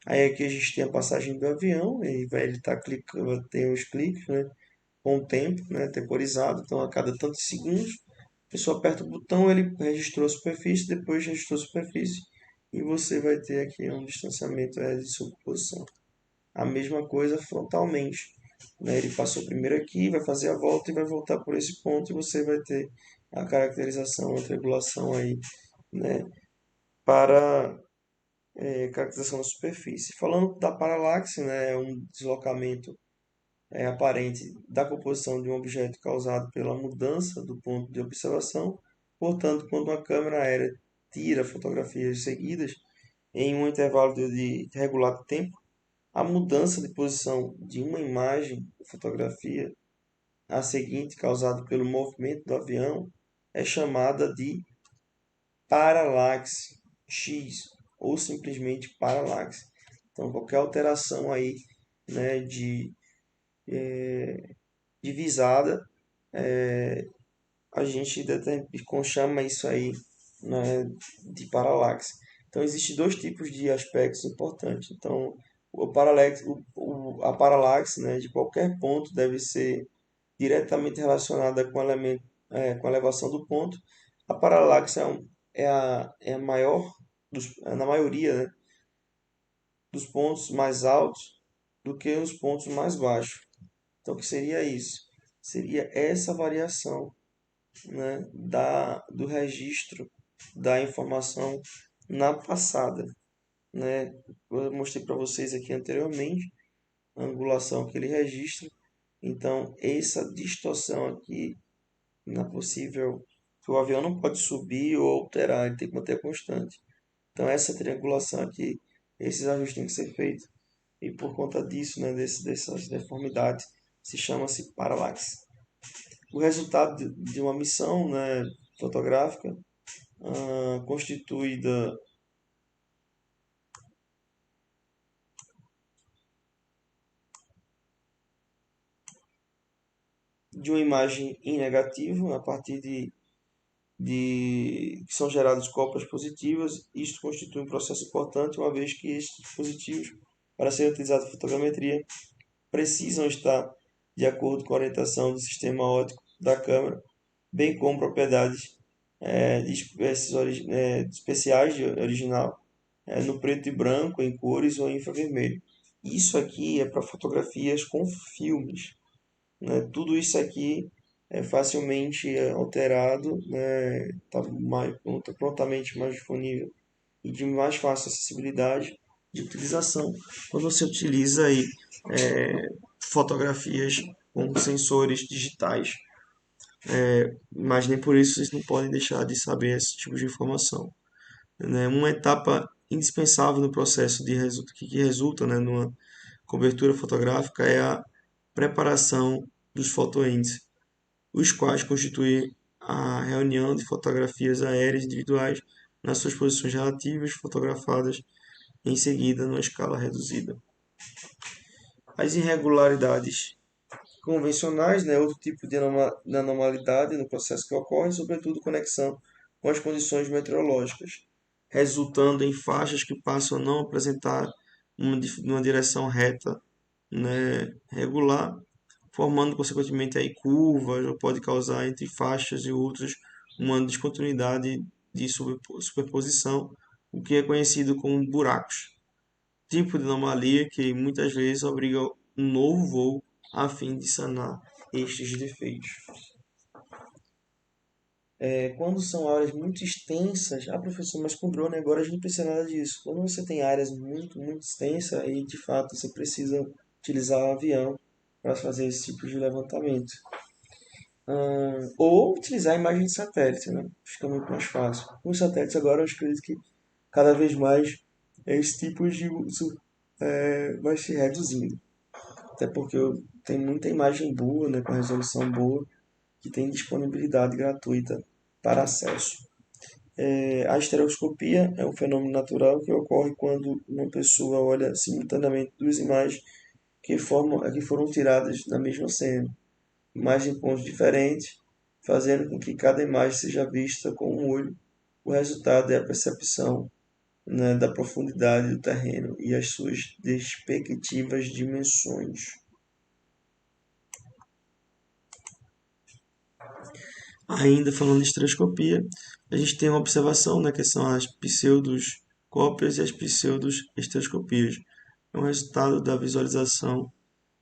Aí aqui a gente tem a passagem do avião, e ele tá clicando, tem os cliques, né, com o tempo, né, temporizado, então a cada tantos segundos, a pessoa aperta o botão, ele registrou a superfície, depois registrou a superfície, e você vai ter aqui um distanciamento de superposição. A mesma coisa frontalmente, né, ele passou primeiro aqui, vai fazer a volta e vai voltar por esse ponto, e você vai ter a caracterização, a triangulação aí, né, para caracterização da superfície. Falando da paralaxe, né, é um deslocamento aparente da composição de um objeto causado pela mudança do ponto de observação. Portanto, quando uma câmera aérea tira fotografias seguidas em um intervalo de regulado tempo, a mudança de posição de uma imagem de fotografia a seguinte, causada pelo movimento do avião, é chamada de paralaxe X ou simplesmente paralaxe. Então, qualquer alteração aí, né, de visada, a gente chama isso aí, né, de paralaxe. Então, existem dois tipos de aspectos importantes. Então, a paralaxe, né, de qualquer ponto deve ser diretamente relacionada com a elevação do ponto. A paralaxe é a maior, na maioria, né, dos pontos mais altos do que os pontos mais baixos. Então, o que seria isso? Seria essa variação, né, do registro da informação na passada, né? Eu mostrei para vocês aqui anteriormente a angulação que ele registra. Então, essa distorção aqui, na possível, que o avião não pode subir ou alterar, ele tem que manter constante. Então, essa triangulação aqui, esses ajustes têm que ser feitos. E por conta disso, né, dessas deformidades, se chama-se paralaxe. O resultado de uma missão, né, fotográfica, constituída de uma imagem em negativo, a partir que são geradas cópias positivas. Isto constitui um processo importante, uma vez que estes dispositivos, para serem utilizados em fotogrametria, precisam estar de acordo com a orientação do sistema óptico da câmera, bem como propriedades especiais de original, no preto e branco, em cores ou em infravermelho. Isso aqui é para fotografias com filmes, né? Tudo isso aqui é facilmente alterado, né? Tá prontamente mais disponível e de mais fácil acessibilidade de utilização quando você utiliza aí fotografias com sensores digitais. Mas nem por isso vocês não podem deixar de saber esse tipo de informação, né? Uma etapa indispensável no processo que resulta, né, numa cobertura fotográfica é a preparação dos fotoíndices, os quais constituem a reunião de fotografias aéreas individuais nas suas posições relativas, fotografadas em seguida numa escala reduzida. As irregularidades convencionais, né, outro tipo de anormalidade no processo que ocorre, sobretudo conexão com as condições meteorológicas, resultando em faixas que passam a não apresentar uma direção reta, né, regular, formando consequentemente aí curvas, ou pode causar entre faixas e outras uma descontinuidade de superposição, o que é conhecido como buracos, tipo de anomalia que muitas vezes obriga um novo voo a fim de sanar estes defeitos. Quando são áreas muito extensas, professor, mas com drone agora a gente não precisa nada disso. Quando você tem áreas muito extensas, aí de fato você precisa utilizar o avião para fazer esse tipo de levantamento. Ou utilizar a imagem de satélite, né? Fica muito mais fácil. Com os satélites agora eu acredito que cada vez mais esse tipo de uso vai se reduzindo. Até porque tem muita imagem boa, né, com resolução boa, que tem disponibilidade gratuita para acesso. A estereoscopia é um fenômeno natural que ocorre quando uma pessoa olha simultaneamente duas imagens que foram tiradas da mesma cena, mas em pontos diferentes, fazendo com que cada imagem seja vista com um olho. O resultado é a percepção, né, da profundidade do terreno e as suas respectivas dimensões. Ainda falando de estereoscopia, a gente tem uma observação, né, que são as pseudoscópias e as pseudoestereoscopias. É um resultado da visualização,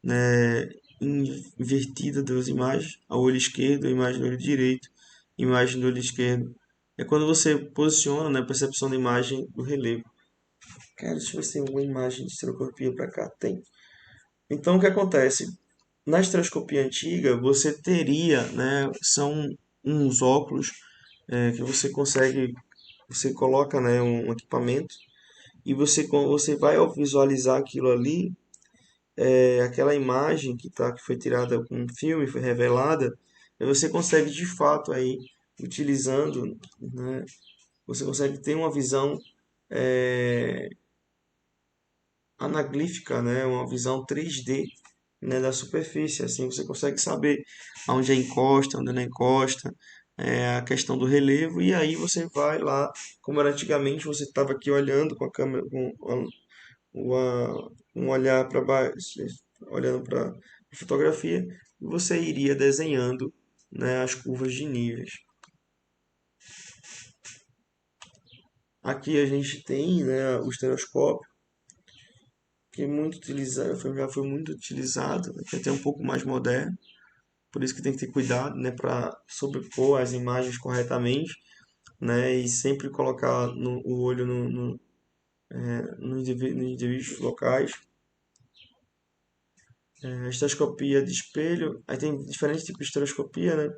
né, invertida das imagens, ao olho esquerdo, a imagem do olho direito, imagem do olho esquerdo. É quando você posiciona, né, a percepção da imagem do relevo. Cara, deixa eu ver se tem alguma imagem de estereoscopia para cá. Tem. Então, o que acontece? Na estereoscopia antiga, você teria, né, são uns óculos que você coloca, né, um equipamento e você vai ao visualizar aquilo ali, aquela imagem que foi tirada com um filme, foi revelada, e você consegue de fato aí, utilizando, né, você consegue ter uma visão é, anaglífica, né, uma visão 3D, né, da superfície. Assim você consegue saber aonde é encosta, onde não encosta, a questão do relevo, e aí você vai lá, como era antigamente, você estava aqui olhando com a câmera, um olhar para baixo, olhando para a fotografia, e você iria desenhando, né, as curvas de níveis. Aqui a gente tem, né, o estereoscópio, que já foi muito utilizado, que é até um pouco mais moderno, por isso que tem que ter cuidado, né, para sobrepor as imagens corretamente, né, e sempre colocar o olho nos devidos locais. Estereoscopia de espelho, aí tem diferentes tipos de estereoscopia, né?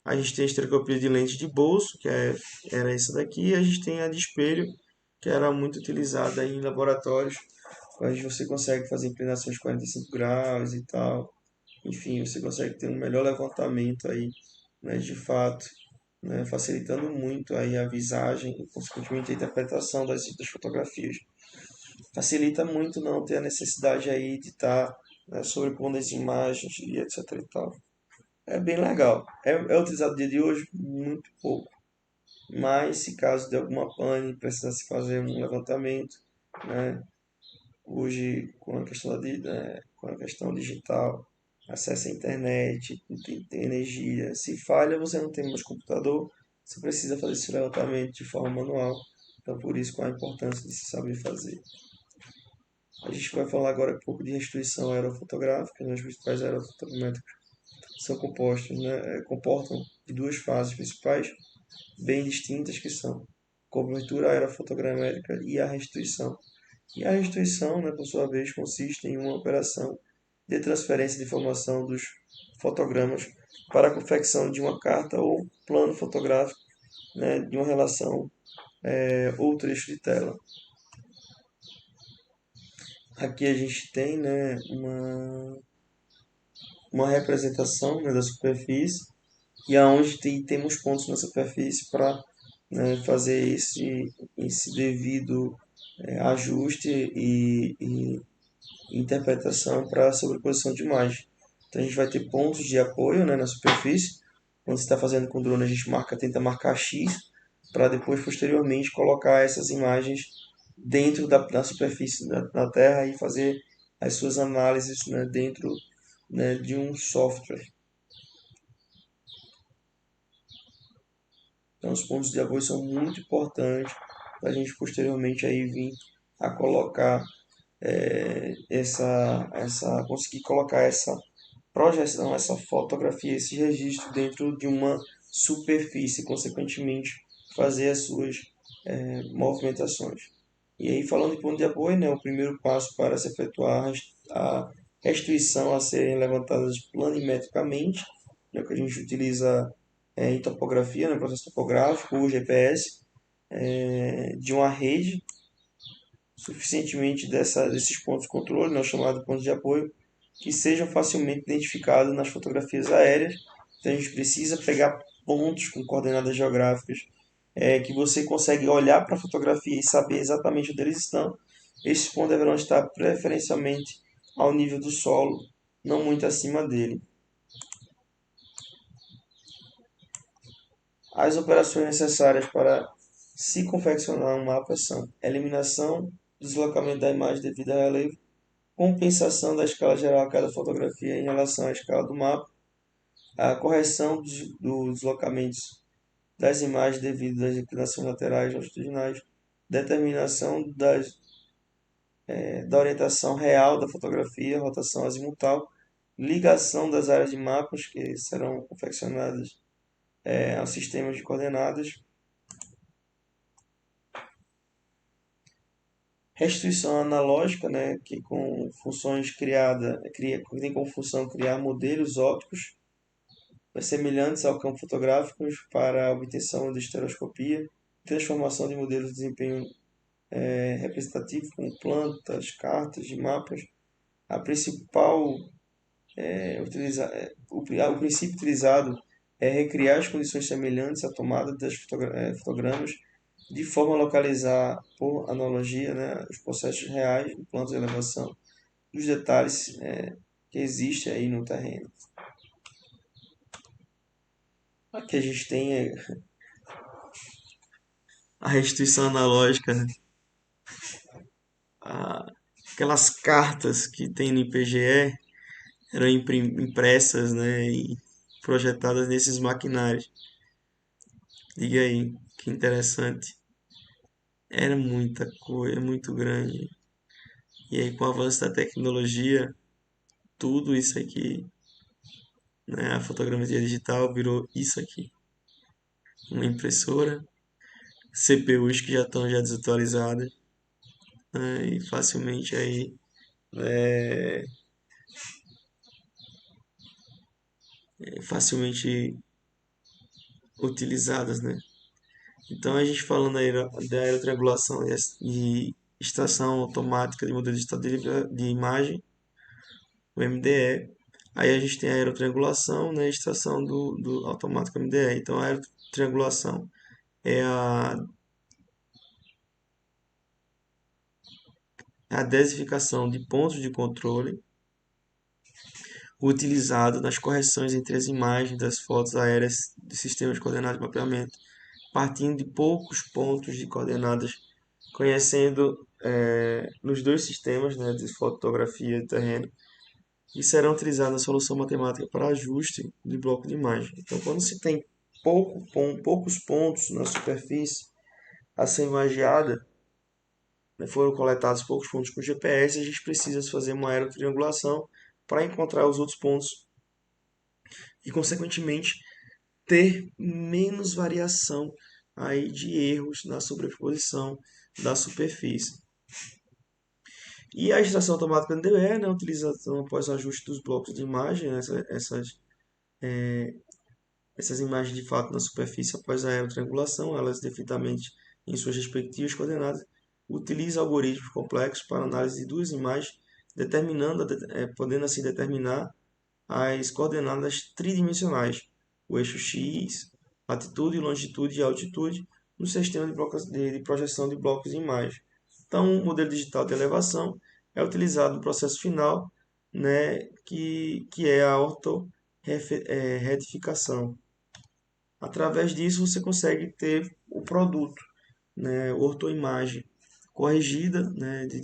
A gente tem a estereoscopia de lente de bolso, era essa daqui, e a gente tem a de espelho, que era muito utilizada em laboratórios, onde você consegue fazer inclinações de 45 graus e tal. enfim, você consegue ter um melhor levantamento aí, né, de fato, né, facilitando muito aí a visagem e, consequentemente, a interpretação das fotografias. Facilita muito não ter a necessidade aí de estar, né, sobrepondo as imagens e etc e tal. É bem legal. É utilizado no dia de hoje? Muito pouco. Mas se caso de alguma pane, precisa se fazer um levantamento, né? Hoje, com a questão com a questão digital, acesso à internet, tem energia. Se falha, você não tem mais computador, você precisa fazer esse levantamento de forma manual. Então, por isso, qual a importância de se saber fazer. A gente vai falar agora um pouco de restituição aerofotográfica, né? Os principais aerofotogramétricos são compostos, né? Comportam de duas fases principais, bem distintas, que são cobertura aerofotogramétrica e a restituição. E a restituição, né, por sua vez, consiste em uma operação de transferência de informação dos fotogramas para a confecção de uma carta ou plano fotográfico, né, de uma relação ou trecho de tela. Aqui a gente tem, né, uma representação, né, da superfície e aonde temos pontos na superfície para, né, fazer esse devido ajuste e interpretação para a sobreposição de imagem. Então a gente vai ter pontos de apoio, né, na superfície. Quando você está fazendo com drone, a gente tenta marcar X para depois, posteriormente, colocar essas imagens dentro da superfície da Terra e fazer as suas análises, né, dentro, né, de um software. Então os pontos de apoio são muito importantes para a gente posteriormente aí vir a colocar conseguir colocar essa projeção, essa fotografia, esse registro dentro de uma superfície, consequentemente fazer as suas movimentações. E aí, falando de ponto de apoio, né, o primeiro passo para se efetuar a restituição a serem levantadas planimetricamente, é o que a gente utiliza em topografia, no processo topográfico, o GPS, de uma rede suficientemente desses pontos de controle, não chamado pontos de apoio, que sejam facilmente identificados nas fotografias aéreas. Então a gente precisa pegar pontos com coordenadas geográficas que você consegue olhar para a fotografia e saber exatamente onde eles estão. Esses pontos deverão estar preferencialmente ao nível do solo, não muito acima dele. As operações necessárias para se confeccionar um mapa são eliminação, deslocamento da imagem devido a relevo, compensação da escala geral a cada fotografia em relação à escala do mapa, a correção dos deslocamentos das imagens devido às inclinações laterais e longitudinais, determinação da orientação real da fotografia, rotação azimutal, ligação das áreas de mapas que serão confeccionadas ao sistema de coordenadas, restituição analógica, né, que com funções tem como função criar modelos ópticos semelhantes ao campo fotográfico para a obtenção de estereoscopia, transformação de modelos de desempenho representativo como plantas, cartas de mapas. A principal o princípio utilizado é recriar as condições semelhantes à tomada dos fotogramas de forma a localizar, por analogia, né, os processos reais do plano de elevação, os detalhes que existem aí no terreno. Aqui a gente tem a restituição analógica, né? Aquelas cartas que tem no IPGE eram impressas, né, e projetadas nesses maquinários. Diga aí, que interessante. Era muita coisa, muito grande. E aí, com o avanço da tecnologia, tudo isso aqui, né, a fotogrametria digital virou isso aqui. Uma impressora, CPUs que já estão já desatualizadas, né, e facilmente aí facilmente utilizadas, né? Então a gente falando aí da aerotriangulação e extração automática de modelo de estado de imagem, o MDE, Aí a gente tem a aerotriangulação, né, e extração do automático MDE. Então, a aerotriangulação é a desificação de pontos de controle utilizado nas correções entre as imagens das fotos aéreas de sistemas de coordenadas de mapeamento, partindo de poucos pontos de coordenadas, conhecendo nos dois sistemas, né, de fotografia de terreno, e serão utilizadas na solução matemática para ajuste de bloco de imagem. Então, quando se tem poucos pontos na superfície a ser imagiada, né, foram coletados poucos pontos com GPS, a gente precisa fazer uma aerotriangulação para encontrar os outros pontos e, consequentemente, ter menos variação aí de erros na sobreposição da superfície. E a extração automática NDE, né, utilização após o ajuste dos blocos de imagem, né, essas imagens de fato na superfície após a aerotriangulação, elas devidamente em suas respectivas coordenadas, utiliza algoritmos complexos para análise de duas imagens, podendo assim determinar as coordenadas tridimensionais, o eixo x, latitude, longitude e altitude, no sistema de projeção de blocos de imagem. Então, o modelo digital de elevação é utilizado no processo final, né, que é a ortoretificação. Através disso, você consegue ter o produto, né, ortoimagem corrigida, né, de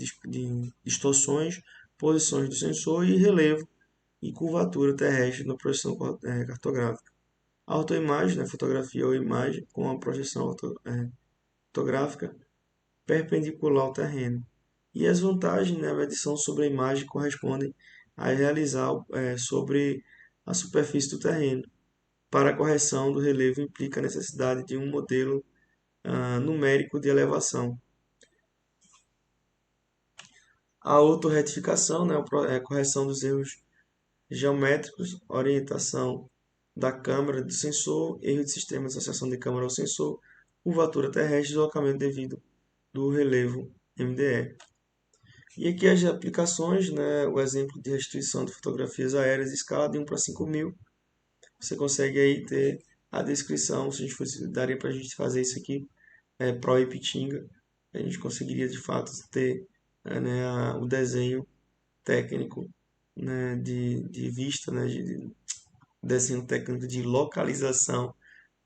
distorções, posições do sensor e relevo e curvatura terrestre na projeção cartográfica. A autoimagem, né, fotografia ou imagem com a projeção fotográfica perpendicular ao terreno. E as vantagens, né, a medição sobre a imagem correspondem a realizar sobre a superfície do terreno. Para a correção do relevo implica a necessidade de um modelo numérico de elevação. A autorretificação, né, é a correção dos erros geométricos, orientação da câmera do sensor, erro de sistema de associação de câmera ao sensor, curvatura terrestre e deslocamento devido do relevo MDE. E aqui as aplicações, né, o exemplo de restituição de fotografias aéreas em escala de 1 para 5.000. Você consegue aí ter a descrição, se a gente fosse, daria para a gente fazer isso aqui, Pro e Pitinga, a gente conseguiria de fato ter né, o desenho técnico, né, de vista, né, de desenho técnico de localização,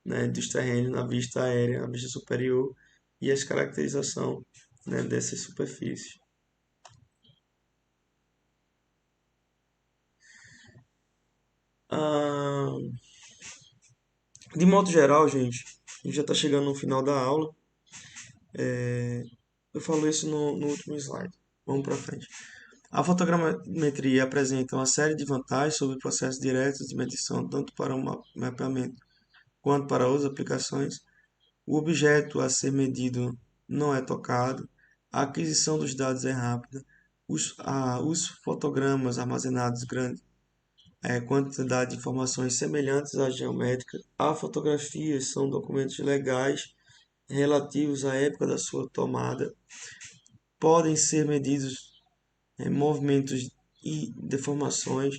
né, dos terrenos na vista aérea, na vista superior e as caracterização, né, dessas superfícies. Ah, de modo geral, gente, a gente já está chegando no final da aula. Eu falo isso no último slide. Vamos para frente. A fotogrametria apresenta uma série de vantagens sobre processos diretos de medição, tanto para o mapeamento quanto para outras aplicações. O objeto a ser medido não é tocado, a aquisição dos dados é rápida, os fotogramas armazenados grande quantidade de informações semelhantes às geométricas. As fotografias são documentos legais relativos à época da sua tomada. Podem ser medidos movimentos e deformações.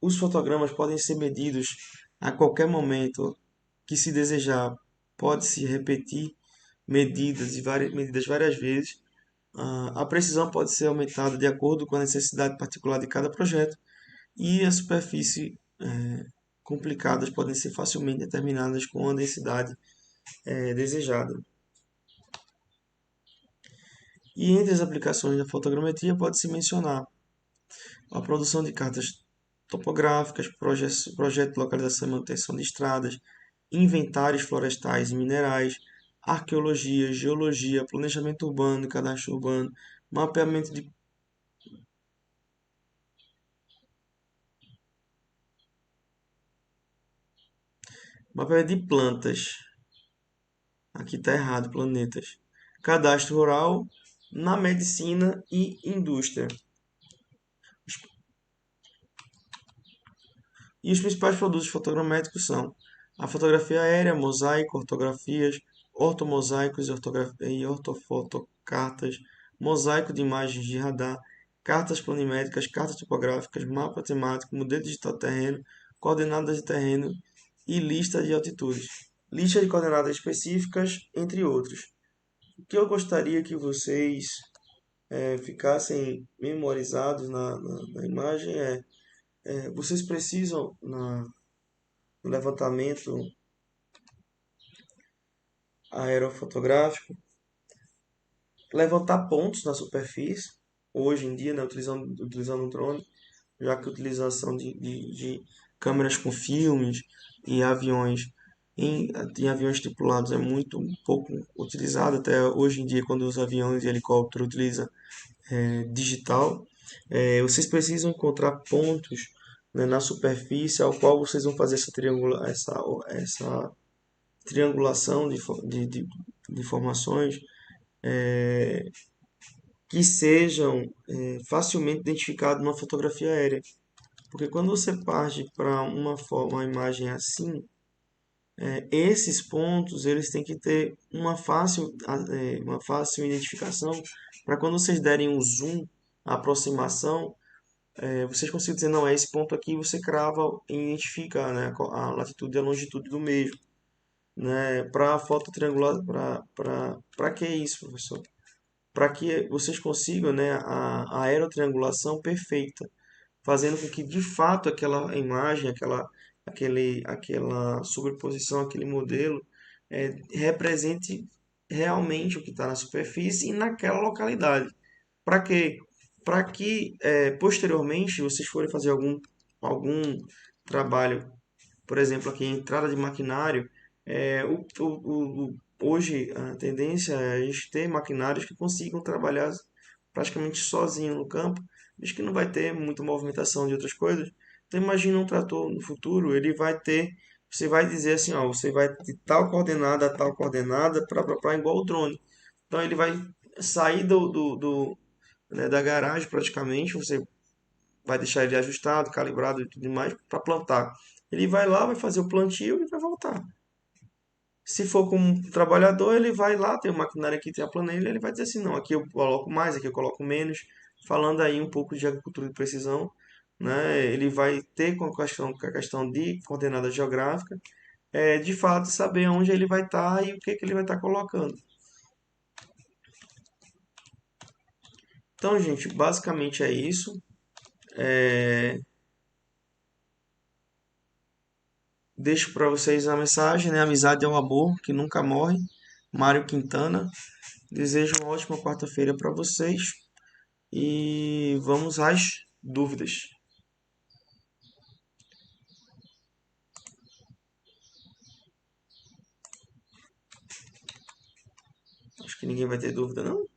Os fotogramas podem ser medidos a qualquer momento que se desejar. Pode-se repetir medidas várias vezes. A precisão pode ser aumentada de acordo com a necessidade particular de cada projeto e as superfícies complicadas podem ser facilmente determinadas com a densidade desejada. E entre as aplicações da fotogrametria pode-se mencionar a produção de cartas topográficas, projeto de localização e manutenção de estradas, inventários florestais e minerais, arqueologia, geologia, planejamento urbano e cadastro urbano, mapeamento de plantas. Aqui está errado, planetas. Cadastro rural na medicina e indústria. E os principais produtos fotogramétricos são a fotografia aérea, mosaico, ortografias, ortomosaicos e ortofotocartas, mosaico de imagens de radar, cartas planimétricas, cartas topográficas, mapa temático, modelo digital de terreno, coordenadas de terreno e lista de altitudes. Lista de coordenadas específicas, entre outros. O que eu gostaria que vocês ficassem memorizados na imagem vocês precisam, no levantamento aerofotográfico, levantar pontos na superfície, hoje em dia, né, utilizando o drone, já que a utilização de câmeras com filmes e aviões em aviões tripulados é muito pouco utilizado, até hoje em dia, quando os aviões e helicópteros utilizam digital, vocês precisam encontrar pontos, né, na superfície ao qual vocês vão fazer essa triangulação de formações que sejam facilmente identificados numa fotografia aérea. Porque quando você parte para uma imagem assim, esses pontos eles têm que ter uma fácil identificação para quando vocês derem um zoom, a aproximação, vocês conseguem dizer, não, é esse ponto aqui, você crava e identifica, né, a latitude e a longitude do mesmo. Né, para foto triangular, para que isso, professor? Para que vocês consigam, né, a aerotriangulação perfeita, fazendo com que de fato aquela imagem, aquela sobreposição, aquele modelo represente realmente o que está na superfície e naquela localidade. Para quê? Para que posteriormente vocês forem fazer algum trabalho, por exemplo, aqui entrada de maquinário, hoje a tendência é a gente ter maquinários que consigam trabalhar praticamente sozinho no campo, visto que não vai ter muita movimentação de outras coisas. Então imagina um trator no futuro, ele vai ter, você vai dizer assim, ó, você vai de tal coordenada a tal coordenada para igual o drone. Então ele vai sair né, da garagem praticamente, você vai deixar ele ajustado, calibrado e tudo mais para plantar. Ele vai lá, vai fazer o plantio e vai voltar. Se for com um trabalhador, ele vai lá, tem o maquinário aqui, tem a planilha, ele vai dizer assim, não, aqui eu coloco mais, aqui eu coloco menos. Falando aí um pouco de agricultura de precisão, né? Ele vai ter com a questão de coordenada geográfica, de fato saber onde ele vai estar e o que, que ele vai estar colocando. Então, gente, basicamente é isso. É, Deixo para vocês a mensagem, né? Amizade é um amor que nunca morre. Mário Quintana. Desejo uma ótima quarta-feira para vocês e vamos às dúvidas. Acho que ninguém vai ter dúvida, não?